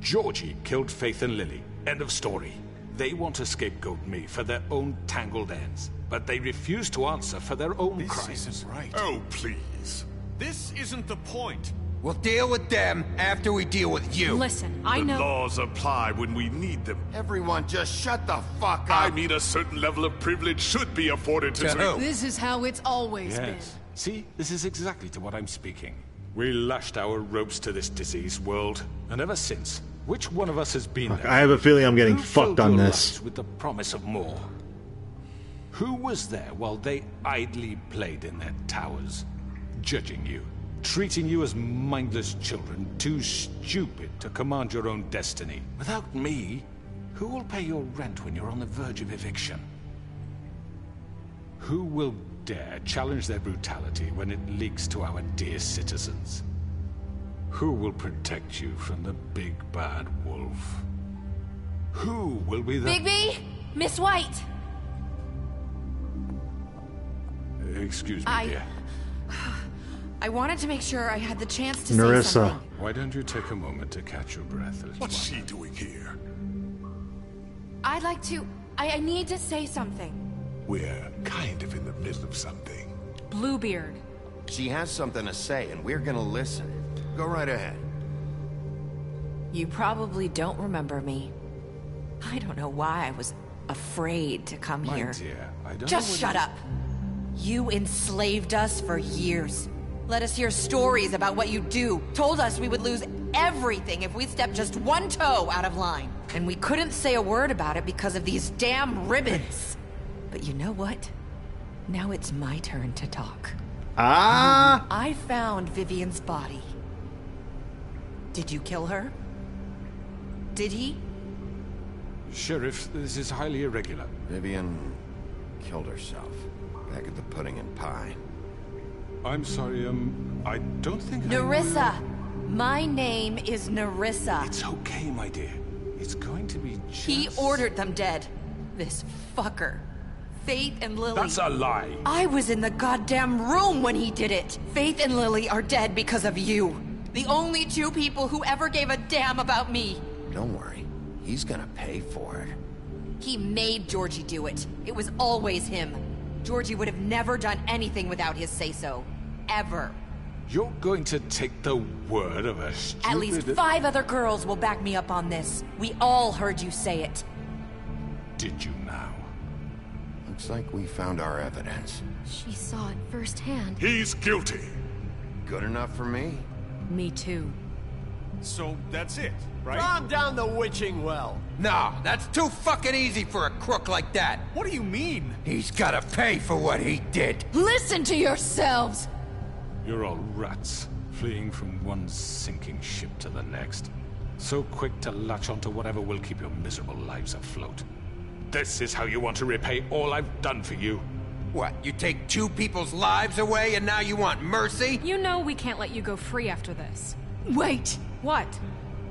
Georgie killed Faith and Lily. End of story. They want to scapegoat me for their own tangled ends, but they refuse to answer for their own crimes. This isn't right. Oh, please. This isn't the point. We'll deal with them after we deal with you. Listen, I The know... laws apply when we need them. Everyone just shut the fuck up. I mean, a certain level of privilege should be afforded to... This is how it's always been. Yes. See, this is exactly to what I'm speaking. We lashed our ropes to this diseased world, and ever since, which one of us has been there? I have a feeling I'm getting Who fucked filled on your this. lives with the promise of more? Who was there while they idly played in their towers, judging you, treating you as mindless children, too stupid to command your own destiny? Without me, who will pay your rent when you're on the verge of eviction? Who will dare challenge their brutality when it leaks to our dear citizens? Who will protect you from the big bad wolf? Who will be the... Bigby! Miss White! Excuse me, dear. I wanted to make sure I had the chance to say Nerissa. something. Why don't you take a moment to catch your breath? What's she doing here? I'd like to... I need to say something. We're kind of in the middle of something. Bluebeard. She has something to say, and we're gonna listen. Go right ahead. You probably don't remember me. I don't know why I was afraid to come My here. dear, I don't Just know shut up. You enslaved us for years. Let us hear stories about what you do. Told us we would lose everything if we stepped just one toe out of line. And we couldn't say a word about it because of these damn ribbons. But you know what? Now it's my turn to talk. I found Vivian's body. Did you kill her? Did he? Sheriff, this is highly irregular. Vivian killed herself back at the Pudding and Pie. I'm sorry, I don't think Nerissa! My name is Nerissa. It's okay, my dear. It's going to be just... He ordered them dead. This fucker. Faith and Lily. That's a lie. I was in the goddamn room when he did it. Faith and Lily are dead because of you. The only two people who ever gave a damn about me. Don't worry. He's gonna pay for it. He made Georgie do it. It was always him. Georgie would have never done anything without his say-so. Ever. You're going to take the word of a stupid... At least 5 other girls will back me up on this. We all heard you say it. Did you now? Looks like we found our evidence. She saw it firsthand. He's guilty. Good enough for me? Me too. So that's it, right? Calm down the witching well. No, that's too fucking easy for a crook like that. What do you mean? He's gotta pay for what he did. Listen to yourselves! You're all rats, fleeing from one sinking ship to the next. So quick to latch onto whatever will keep your miserable lives afloat. This is how you want to repay all I've done for you? What, you take 2 people's lives away and now you want mercy? You know we can't let you go free after this. Wait! What?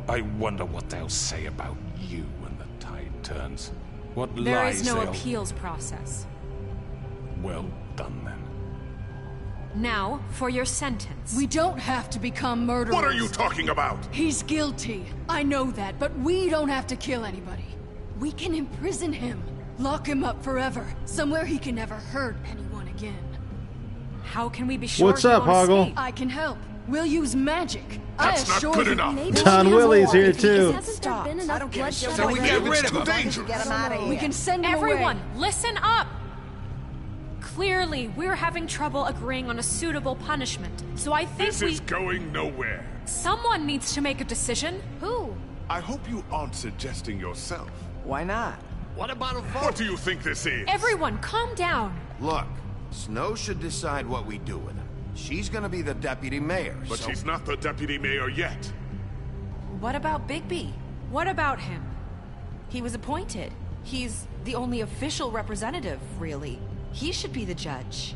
I wonder what they'll say about you when the tide turns. What There lies is no they'll... appeals process. Well done, then. Now, for your sentence. We don't have to become murderers. What are you talking about? He's guilty. I know that, but we don't have to kill anybody. We can imprison him. Lock him up forever. Somewhere he can never hurt anyone again. How can we be sure What's he up, won't Hoggle? escape? I can help. We'll use magic. That's not good enough. Don Willie's here too. Hasn't there been enough bloodshed So we already? get rid of Too him. dangerous. Get him out of here. We can send him Everyone, away. listen up! Clearly, we're having trouble agreeing on a suitable punishment, so I think This is going nowhere. someone needs to make a decision. Who? I hope you aren't suggesting yourself. Why not? What about a vote? What do you think this is? Everyone, calm down. Look, Snow should decide what we do with her. She's gonna be the deputy mayor, But so... she's not the deputy mayor yet. What about Bigby? What about him? He was appointed. He's the only official representative, really. He should be the judge.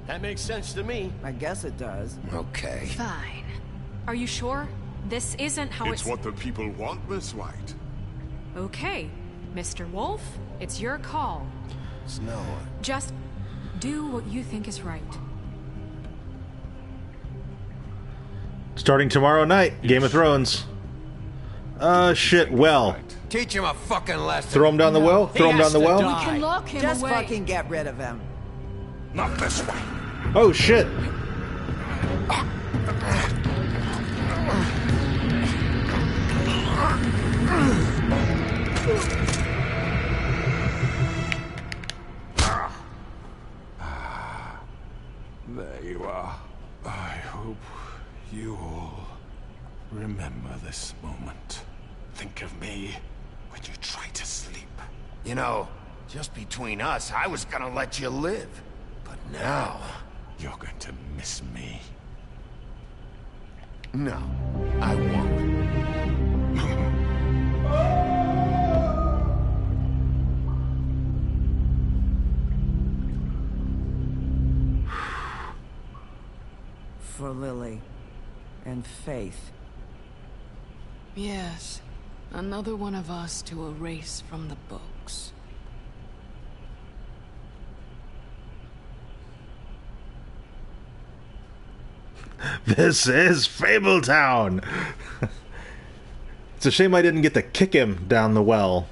That makes sense to me. I guess it does. Okay. Fine. Are you sure? This isn't how It's what the people want, Miss White. Okay. Mr. Wolf, it's your call. Snow. Just do what you think is right. Starting tomorrow night, Game of Thrones. Shit, well. Teach him a fucking lesson. Throw him down the well? Throw him down the well? We can lock him Just away. fucking get rid of him. Not this way. Oh, shit. There you are. I hope you all remember this moment. Think of me when you try to sleep. You know, just between us, I was gonna let you live. But now... You're going to miss me. No, I won't. For Lily. And Faith. Yes. Another one of us to erase from the books. This is Fabletown! It's a shame I didn't get to kick him down the well.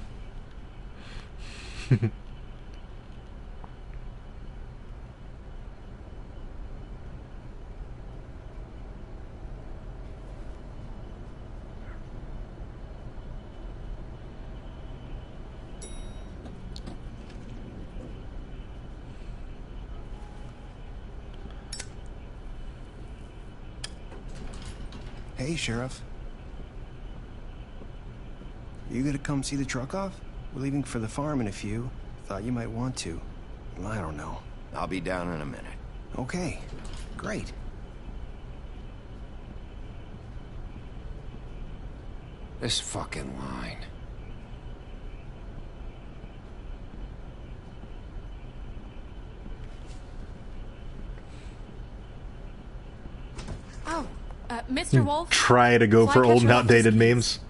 Hey, Sheriff. You gonna come see the truck off? We're leaving for the farm in a few. Thought you might want to. I don't know. I'll be down in a minute. Okay, great. This fucking line. Oh, Mr. Wolf? Try to go Will I for catch old and your office, outdated please? memes.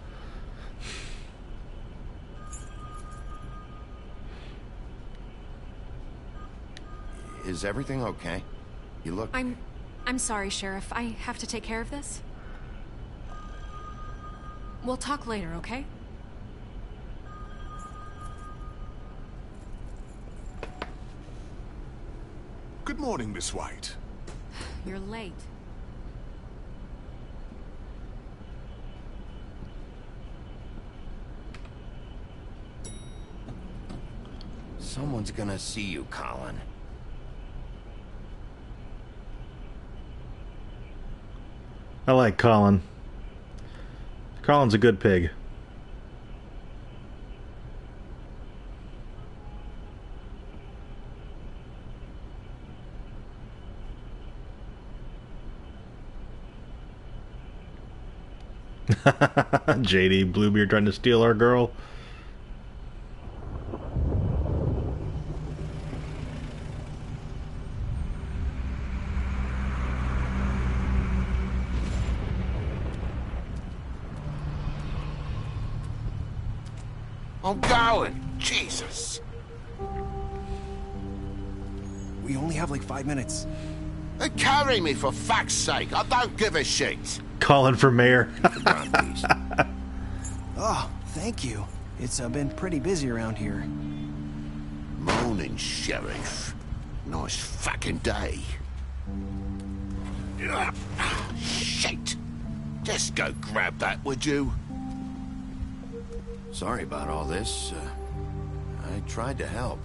Is everything okay? You look... I'm sorry, Sheriff. I have to take care of this. We'll talk later, okay? Good morning, Miss White. You're late. Someone's gonna see you, Colin. I like Colin. Colin's a good pig. JD Bluebeard trying to steal our girl. I'm going. Jesus. We only have like 5 minutes. Carry me, for fuck's sake. I don't give a shit. Colin for mayor. Oh, thank you. It's been pretty busy around here. Morning, Sheriff. Nice fucking day. Shit. Just go grab that, would you? Sorry about all this. I tried to help.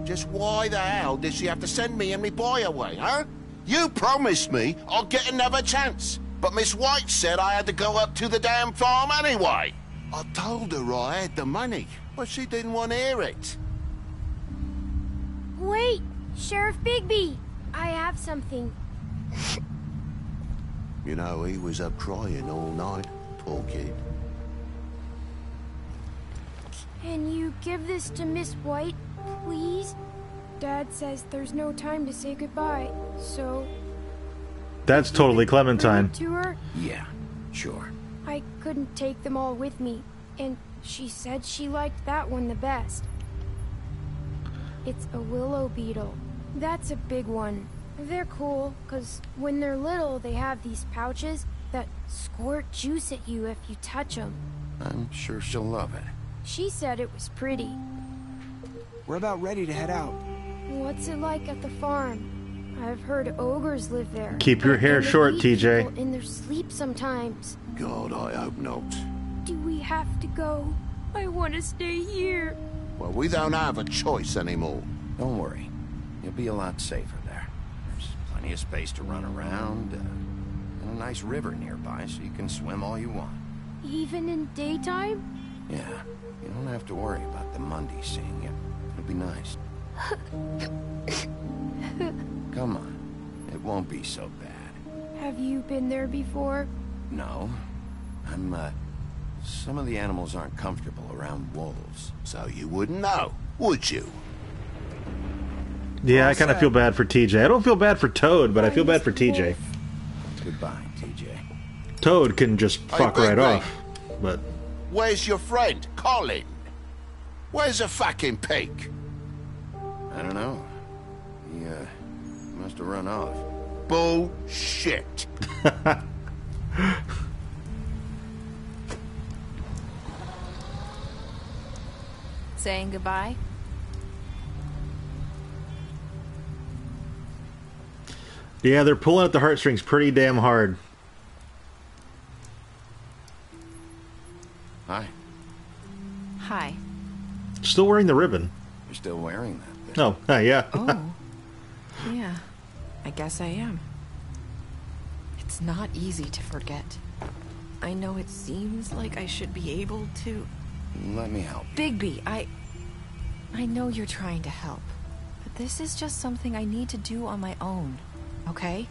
Just why the hell did she have to send me and me boy away, huh? You promised me I'll get another chance. But Miss White said I had to go up to the damn farm anyway. I told her I had the money. But she didn't want to hear it. Wait! Sheriff Bigby! I have something. You know, he was up crying all night, poor kid. Can you give this to Miss White, please? Dad says there's no time to say goodbye, so... That's totally Clementine. To her? Yeah, sure. I couldn't take them all with me, and she said she liked that one the best. It's a willow beetle. That's a big one. They're cool, because when they're little, they have these pouches that squirt juice at you if you touch them. I'm sure she'll love it. She said it was pretty. We're about ready to head out. What's it like at the farm? I've heard ogres live there. Keep your hair And they short, eat TJ. people in their sleep sometimes. God, I hope not. Do we have to go? I want to stay here. Well, we don't have a choice anymore. Don't worry. You'll be a lot safer there. There's plenty of space to run around, and a nice river nearby so you can swim all you want. Even in daytime? Yeah, you don't have to worry about the Mundy seeing you. It'll be nice. Come on. It won't be so bad. Have you been there before? No. Some of the animals aren't comfortable around wolves. So you wouldn't know, would you? Yeah, I kind of feel bad for TJ. I don't feel bad for Toad, but I feel bad for TJ. Goodbye, TJ. Toad can just fuck right off, but... Where's your friend, Colin? Where's the fucking pig? I don't know. He, must have run off. Bullshit. Saying goodbye? Yeah, they're pulling at the heartstrings pretty damn hard. Hi. Hi. Still wearing the ribbon. You're still wearing that. Oh, yeah. Oh. Yeah. I guess I am. It's not easy to forget. I know it seems like I should be able to... Let me help. Bigby, I know you're trying to help. But this is just something I need to do on my own. Okay?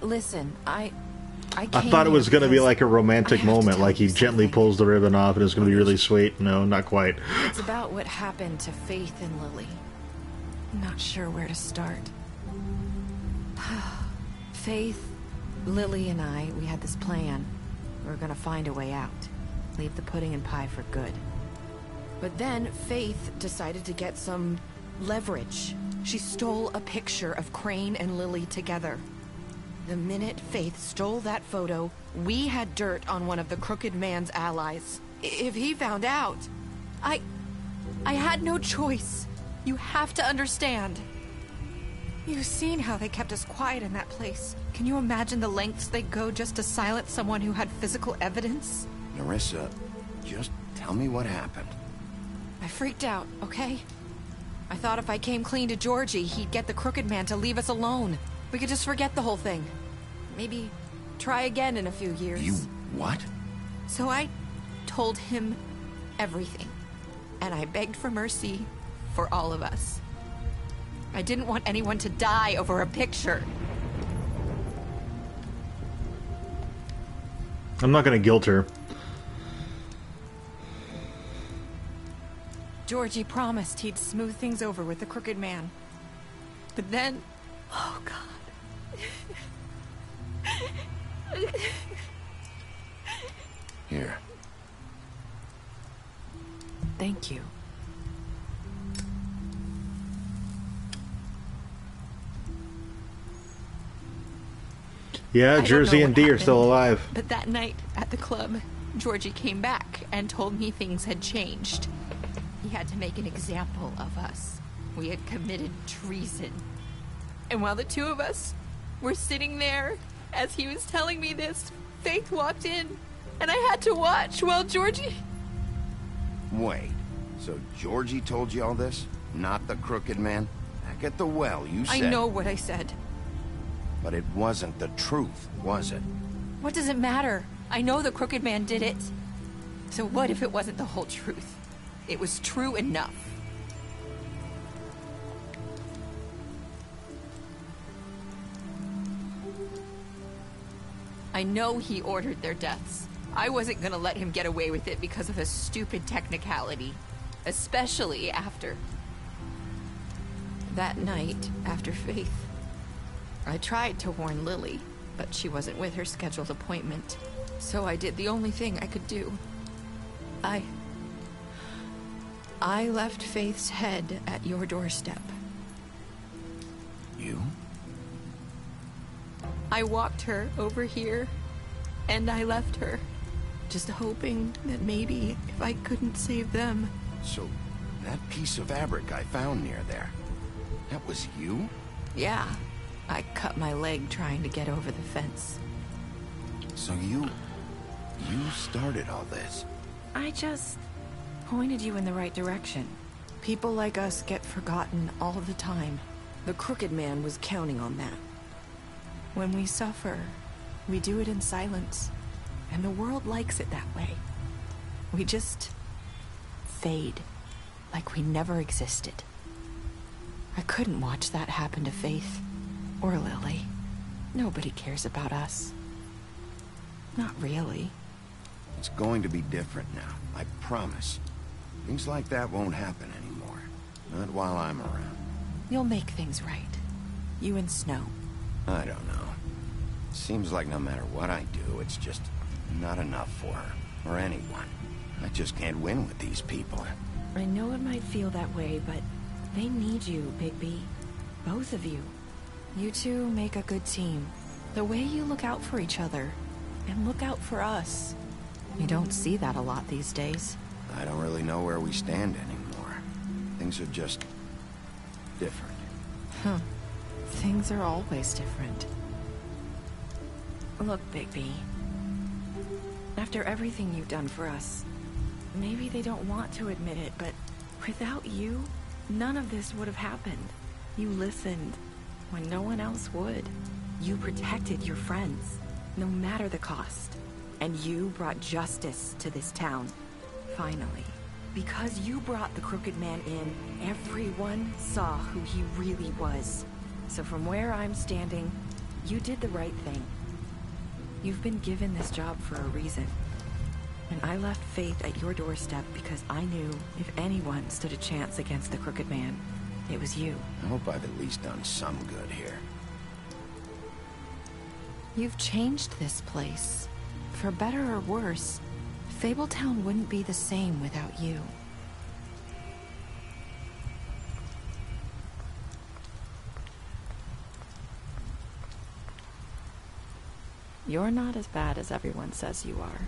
Listen, I thought it was going to be like a romantic moment, like he gently pulls the ribbon off and it's going to be really sweet. No, not quite. It's about what happened to Faith and Lily. I'm not sure where to start. Faith, Lily, and I, we had this plan. We were going to find a way out. Leave the pudding and pie for good. But then Faith decided to get some leverage. She stole a picture of Crane and Lily together. The minute Faith stole that photo, we had dirt on one of the Crooked Man's allies. If he found out, I had no choice. You have to understand. You've seen how they kept us quiet in that place. Can you imagine the lengths they go just to silence someone who had physical evidence? Nerissa, just tell me what happened. I freaked out, okay? I thought if I came clean to Georgie, he'd get the Crooked Man to leave us alone. We could just forget the whole thing. Maybe try again in a few years. You what? So I told him everything. And I begged for mercy for all of us. I didn't want anyone to die over a picture. I'm not going to guilt her. Georgie promised he'd smooth things over with the Crooked Man. But then... Oh, God. Here. Thank you. Yeah, Jersey and Dee are still alive. But that night at the club, Georgie came back and told me things had changed. He had to make an example of us. We had committed treason. And while the two of us were sitting there, as he was telling me this, Faith walked in, and I had to watch while Georgie... Wait, so Georgie told you all this? Not the Crooked Man? Back at the well, you said... I know what I said. But it wasn't the truth, was it? What does it matter? I know the Crooked Man did it. So what if it wasn't the whole truth? It was true enough. I know he ordered their deaths. I wasn't gonna let him get away with it because of a stupid technicality. Especially after... that night, after Faith. I tried to warn Lily, but she wasn't with her scheduled appointment. So I did the only thing I could do. I left Faith's head at your doorstep. You? I walked her over here, and I left her, just hoping that maybe if I couldn't save them... So, that piece of fabric I found near there, that was you? Yeah, I cut my leg trying to get over the fence. So you started all this? I just pointed you in the right direction. People like us get forgotten all the time. The Crooked Man was counting on that. When we suffer, we do it in silence, and the world likes it that way. We just fade, like we never existed. I couldn't watch that happen to Faith, or Lily. Nobody cares about us. Not really. It's going to be different now, I promise. Things like that won't happen anymore. Not while I'm around. You'll make things right. You and Snow. I don't know. Seems like no matter what I do, it's just not enough for her, or anyone. I just can't win with these people. I know it might feel that way, but they need you, Bigby. Both of you. You two make a good team. The way you look out for each other, and look out for us. You don't see that a lot these days. I don't really know where we stand anymore. Things are just... different. Huh. Things are always different. Look, Bigby. After everything you've done for us, maybe they don't want to admit it, but without you, none of this would have happened. You listened when no one else would. You protected your friends, no matter the cost. And you brought justice to this town. Finally. Because you brought the Crooked Man in, everyone saw who he really was. So from where I'm standing, you did the right thing. You've been given this job for a reason. And I left Faith at your doorstep because I knew if anyone stood a chance against the Crooked Man, it was you. I hope I've at least done some good here. You've changed this place. For better or worse, Fabletown wouldn't be the same without you. You're not as bad as everyone says you are.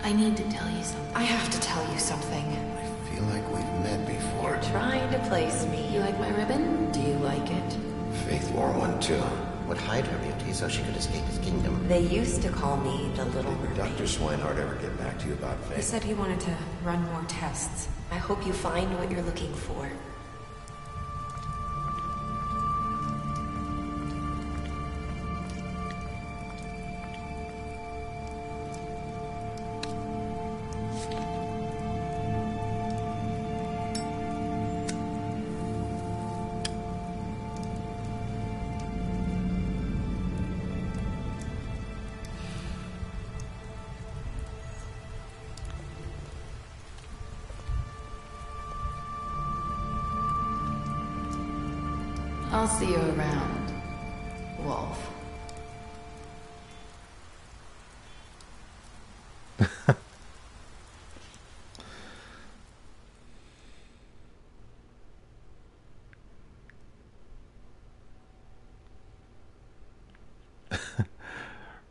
I need to tell you something. I have to tell you something. I feel like we've met before. You're trying to place me. You like my ribbon? Do you like it? Faith wore one too. Would hide her beauty so she could escape his kingdom. They used to call me the Little Mermaid. Did Dr. Swinehart ever get back to you about Faith? He said he wanted to run more tests. I hope you find what you're looking for. I'll see you around, Wolf.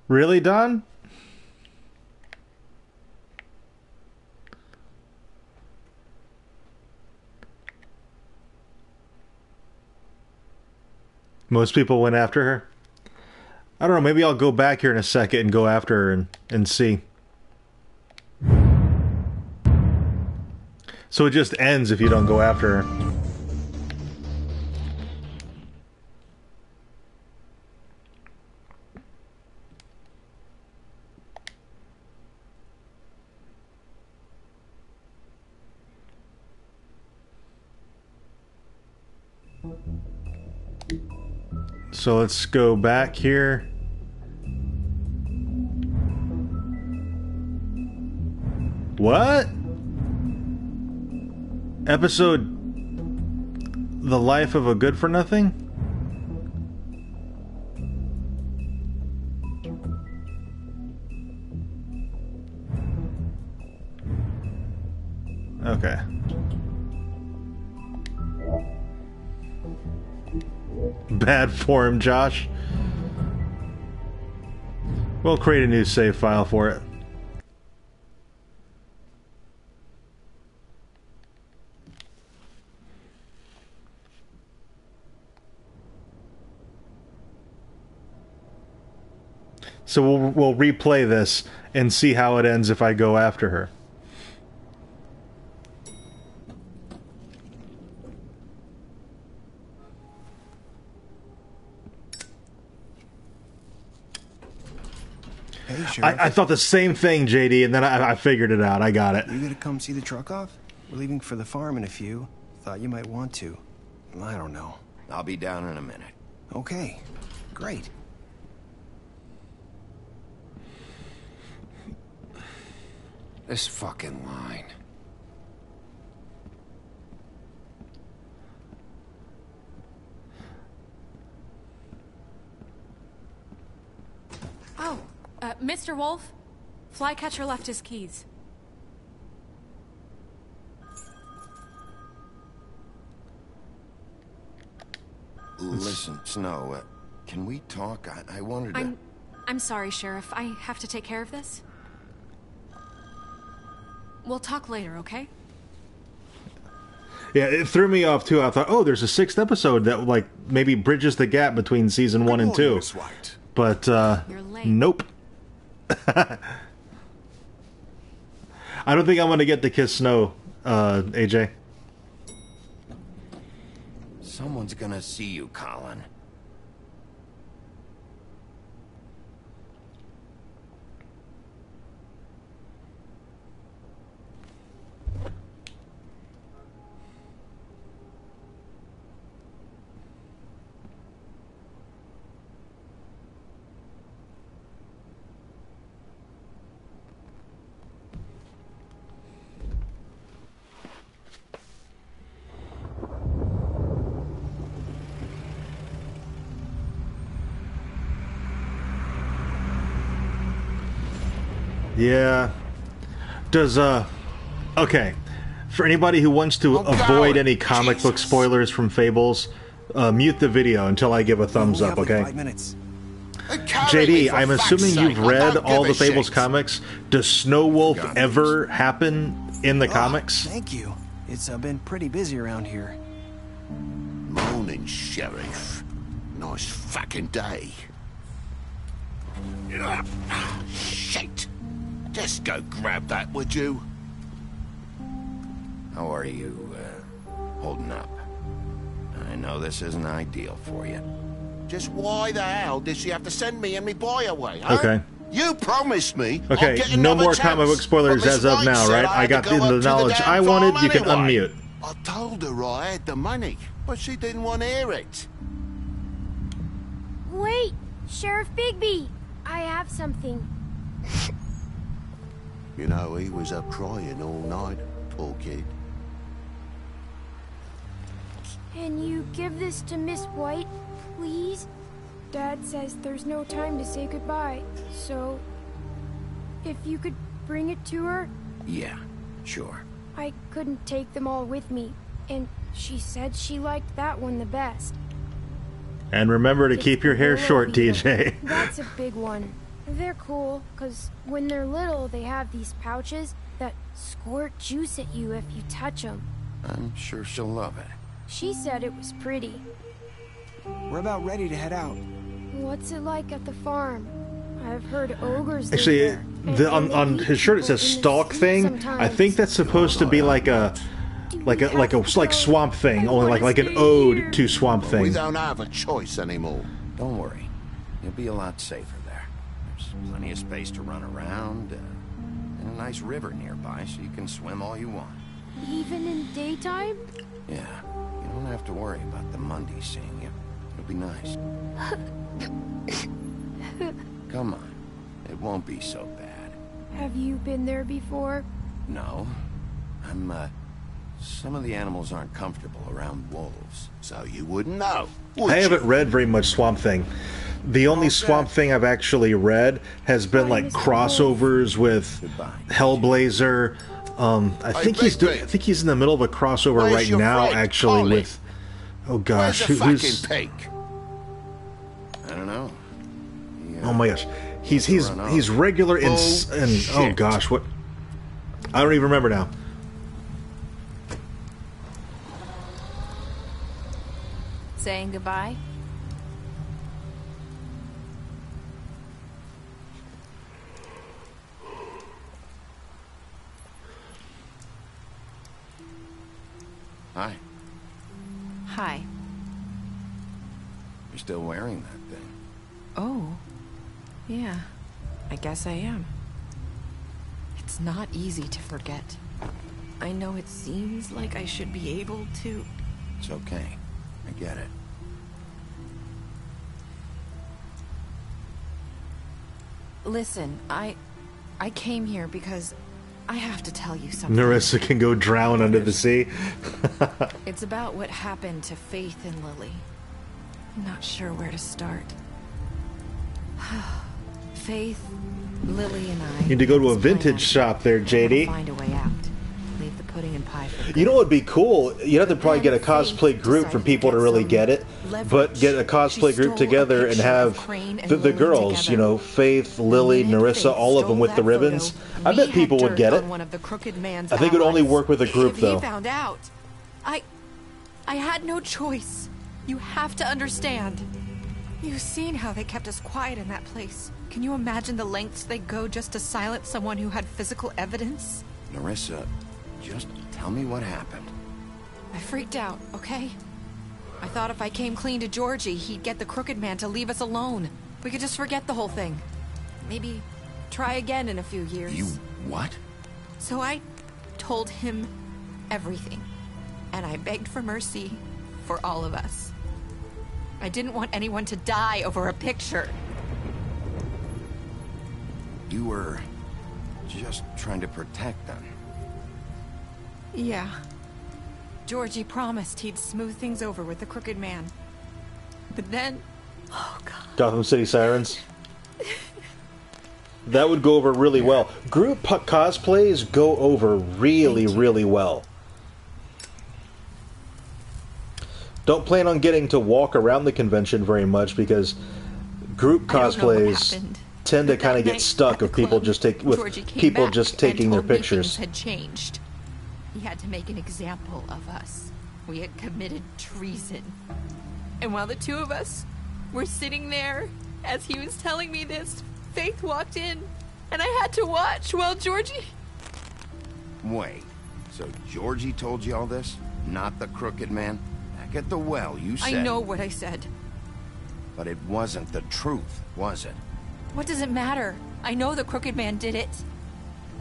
Really, Don? Most people went after her. I don't know, maybe I'll go back here in a second and go after her and see. So it just ends if you don't go after her. So let's go back here. What? Episode The Life of a Good for Nothing? Okay. Bad form, Josh. We'll create a new save file for it. So we'll replay this and see how it ends if I go after her. Hey, Sheriff. I thought the same thing, JD, and then I figured it out. I got it. You gonna come see the truck off? We're leaving for the farm in a few. Thought you might want to. I don't know. I'll be down in a minute. Okay. Great. This fucking line. Oh, Mr. Wolf, Flycatcher left his keys. Listen, Snow, can we talk? I wanted to... I'm sorry, Sheriff. I have to take care of this. We'll talk later, okay? Yeah, it threw me off too. I thought, oh, there's a 6th episode that like maybe bridges the gap between season 1 and 2. But nope. I don't think I'm gonna get to kiss Snow, AJ. Someone's gonna see you, Colin. Yeah. Does, okay. For anybody who wants to avoid any comic book spoilers from Fables, mute the video until I give a thumbs up, okay? 5 minutes. JD, I'm assuming you've read all the Fables comics. Does Snow Wolf ever happen in the comics? Thank you. It's been pretty busy around here. Morning, Sheriff. Nice fucking day. Shit! Just go grab that, would you? How are you, holding up? I know this isn't ideal for you. Just why the hell did she have to send me and me boy away, huh? Okay. You promised me. Okay, no more comic book spoilers as of now, right? I got the knowledge I wanted. You can unmute. I told her I had the money, but she didn't want to hear it. Wait, Sheriff Bigby, I have something. You know, he was up crying all night, poor kid. Can you give this to Miss White, please? Dad says there's no time to say goodbye, so if you could bring it to her? Yeah, sure. I couldn't take them all with me, and she said she liked that one the best. And remember to keep your hair short, DJ. That's a big one. They're cool, because when they're little, they have these pouches that squirt juice at you if you touch them. I'm sure she'll love it. She said it was pretty. We're about ready to head out. What's it like at the farm? I've heard ogres live Actually, there, on his shirt it says Stalk Thing. I think that's supposed to be like Swamp Thing, only like an ode to Swamp Thing. We don't have a choice anymore. Don't worry. You'll be a lot safer there. There's plenty of space to run around, and a nice river nearby so you can swim all you want. Even in daytime? Yeah. You don't have to worry about the Mundies seeing you. It'll be nice. Come on. It won't be so bad. Have you been there before? No. Some of the animals aren't comfortable around wolves. So you wouldn't know. I haven't read very much Swamp Thing. The only Swamp Thing I've actually read has been like crossovers with Hellblazer. I think he's in the middle of a crossover right now, actually, with. Oh gosh, who's? I don't know. Oh my gosh, he's regular in oh gosh, what? I don't even remember now. Saying goodbye? Hi. Hi. You're still wearing that thing. Oh. Yeah. I guess I am. It's not easy to forget. I know it seems like I should be able to... It's okay. I get it. Listen, I came here because I have to tell you something. Nerissa can go drown under the sea. It's about what happened to Faith and Lily. I'm not sure where to start. Faith, Lily, and I... You need to go to a vintage shop there, JD. Find a way out. Leave the pudding and pie for good. You know what would be cool? You'd have to probably get a cosplay group for people to really get it. But get a cosplay group together and have the girls, you know, Faith, Lily, Nerissa, all of them with the ribbons. I bet people would get it. I think it would only work with a group, though. He found out. I had no choice. You have to understand. You've seen how they kept us quiet in that place. Can you imagine the lengths they go just to silence someone who had physical evidence? Nerissa, just tell me what happened. I freaked out, okay? I thought if I came clean to Georgie, he'd get the Crooked Man to leave us alone. We could just forget the whole thing. Maybe try again in a few years. You what? So I told him everything. And I begged for mercy for all of us. I didn't want anyone to die over a picture. You were just trying to protect them. Yeah. Georgie promised he'd smooth things over with the Crooked Man. But then... Oh, God. Gotham City Sirens. That would go over really well. Group cosplays go over really, really well. Don't plan on getting to walk around the convention very much because group cosplays tend to kind of get stuck if people just taking their pictures. Things had changed. He had to make an example of us. We had committed treason. And while the two of us were sitting there, as he was telling me this, Faith walked in, and I had to watch while Georgie... Wait, so Georgie told you all this? Not the Crooked Man? Back at the well, you said... I know what I said. But it wasn't the truth, was it? What does it matter? I know the Crooked Man did it.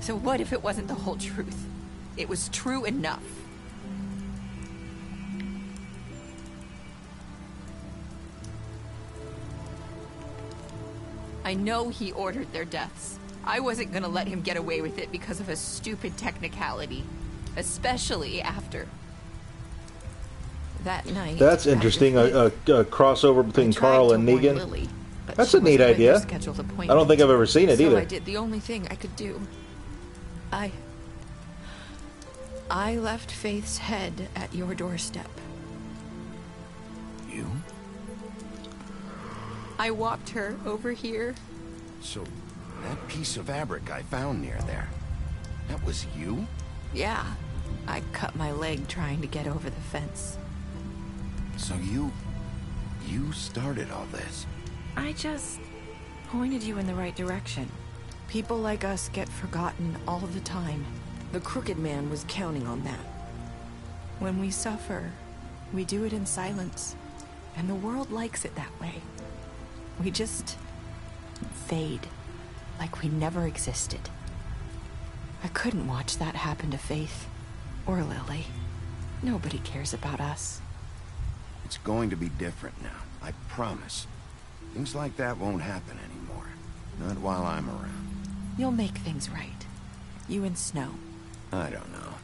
So what if it wasn't the whole truth? It was true enough. I know he ordered their deaths. I wasn't gonna let him get away with it because of a stupid technicality. Especially after that night. That's interesting. A crossover between Carl and Negan. Lily, that's a neat idea. I don't think I've ever seen it either. I did the only thing I could do. I left Faith's head at your doorstep. You? I walked her over here. So, that piece of fabric I found near there, that was you? Yeah. I cut my leg trying to get over the fence. So you started all this? I just pointed you in the right direction. People like us get forgotten all the time. The Crooked Man was counting on that. When we suffer, we do it in silence. And the world likes it that way. We just fade, like we never existed. I couldn't watch that happen to Faith, or Lily. Nobody cares about us. It's going to be different now, I promise. Things like that won't happen anymore. Not while I'm around. You'll make things right. You and Snow. I don't know.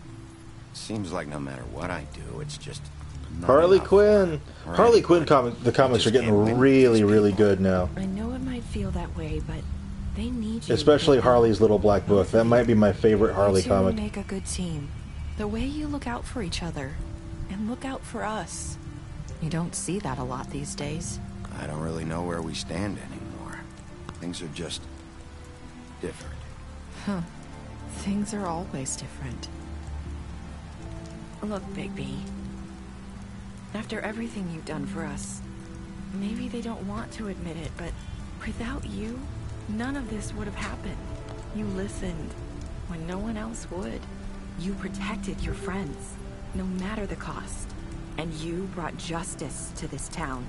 Seems like no matter what I do, it's just... Harley Quinn! Harley Quinn the comics are getting really, really good now. I know it might feel that way, but they need you. Especially Harley's Little Black Book. That might be my favorite Harley comic. You make a good team. The way you look out for each other, and look out for us. You don't see that a lot these days. I don't really know where we stand anymore. Things are just... different. Huh. Things are always different. Look, Bigby. After everything you've done for us, maybe they don't want to admit it, but without you, none of this would have happened. You listened when no one else would. You protected your friends, no matter the cost. And you brought justice to this town.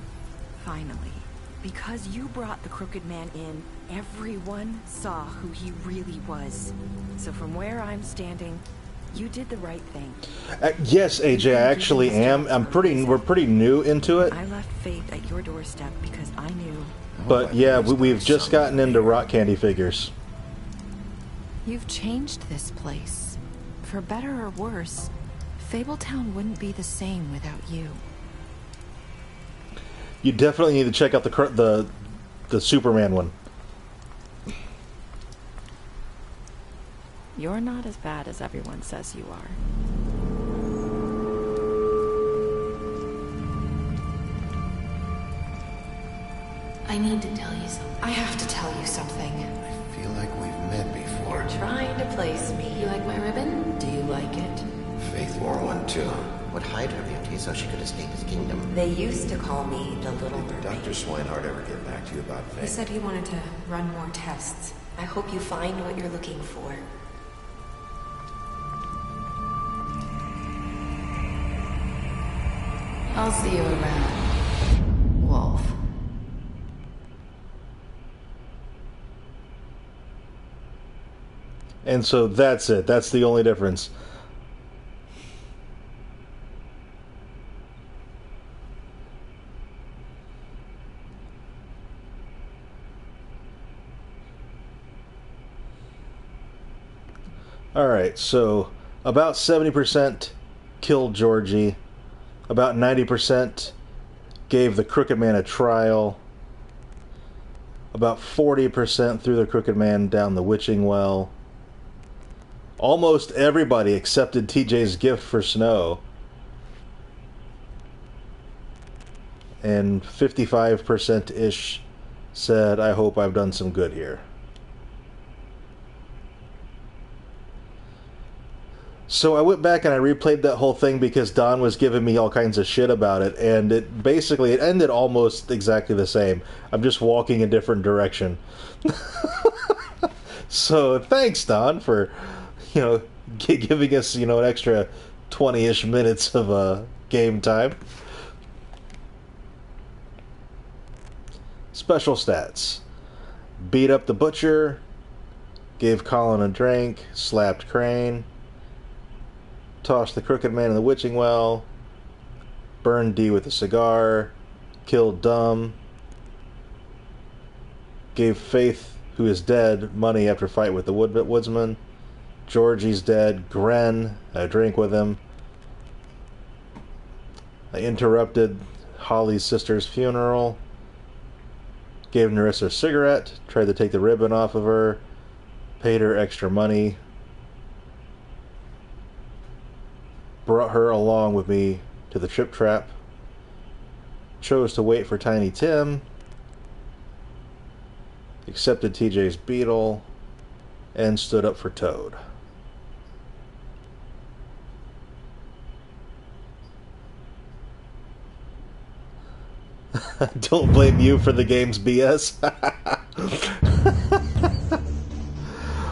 Finally. Because you brought the Crooked Man in, everyone saw who he really was. So from where I'm standing, you did the right thing. Yes, AJ, I actually am. We're pretty new into it. I left Faith at your doorstep because I knew. But yeah, we've just gotten into rock candy figures. You've changed this place. For better or worse, Fabletown wouldn't be the same without you. You definitely need to check out the Superman one. You're not as bad as everyone says you are. I need to tell you something. I have to tell you something. I feel like we've met before. You're trying to place me. You like my ribbon? Do you like it? Faith wore one too. Would hide her beauty so she could escape his kingdom. They used to call me the Little Did Mermaid. Dr. Swinehart ever get back to you about Faith? He said he wanted to run more tests. I hope you find what you're looking for. I'll see you around, Wolf. And so that's it. That's the only difference. Alright, so about 70% killed Georgie. About 90% gave the Crooked Man a trial. About 40% threw the Crooked Man down the witching well. Almost everybody accepted TJ's gift for Snow. And 55%-ish said, I hope I've done some good here. So I went back and I replayed that whole thing because Don was giving me all kinds of shit about it, and it ended almost exactly the same. I'm just walking a different direction. So thanks, Don, for giving us an extra 20-ish minutes of game time. Special stats: beat up the butcher, gave Colin a drink, slapped Crane, tossed the Crooked Man in the witching well, burned Dee with a cigar, killed Dumb, gave Faith, who is dead, money after fight with the woodsman. Georgie's dead. Gren, I drink with him. I interrupted Holly's sister's funeral. Gave Nerissa a cigarette. Tried to take the ribbon off of her. Paid her extra money. Brought her along with me to the trip trap. Chose to wait for Tiny Tim. Accepted TJ's beetle. And stood up for Toad. Don't blame you for the game's BS.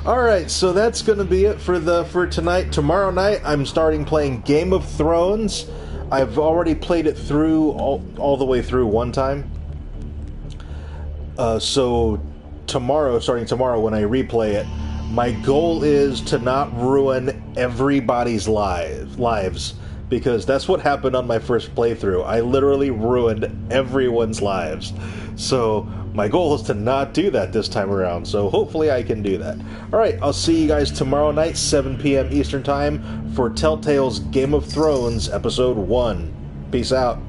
Alright, so that's going to be it for tonight. Tomorrow night, I'm starting playing Game of Thrones. I've already played it through, all the way through one time. So starting tomorrow when I replay it, my goal is to not ruin everybody's lives. because that's what happened on my first playthrough. I literally ruined everyone's lives. So my goal is to not do that this time around, so hopefully I can do that. Alright, I'll see you guys tomorrow night, 7 p.m. Eastern Time, for Telltale's Game of Thrones Episode 1. Peace out.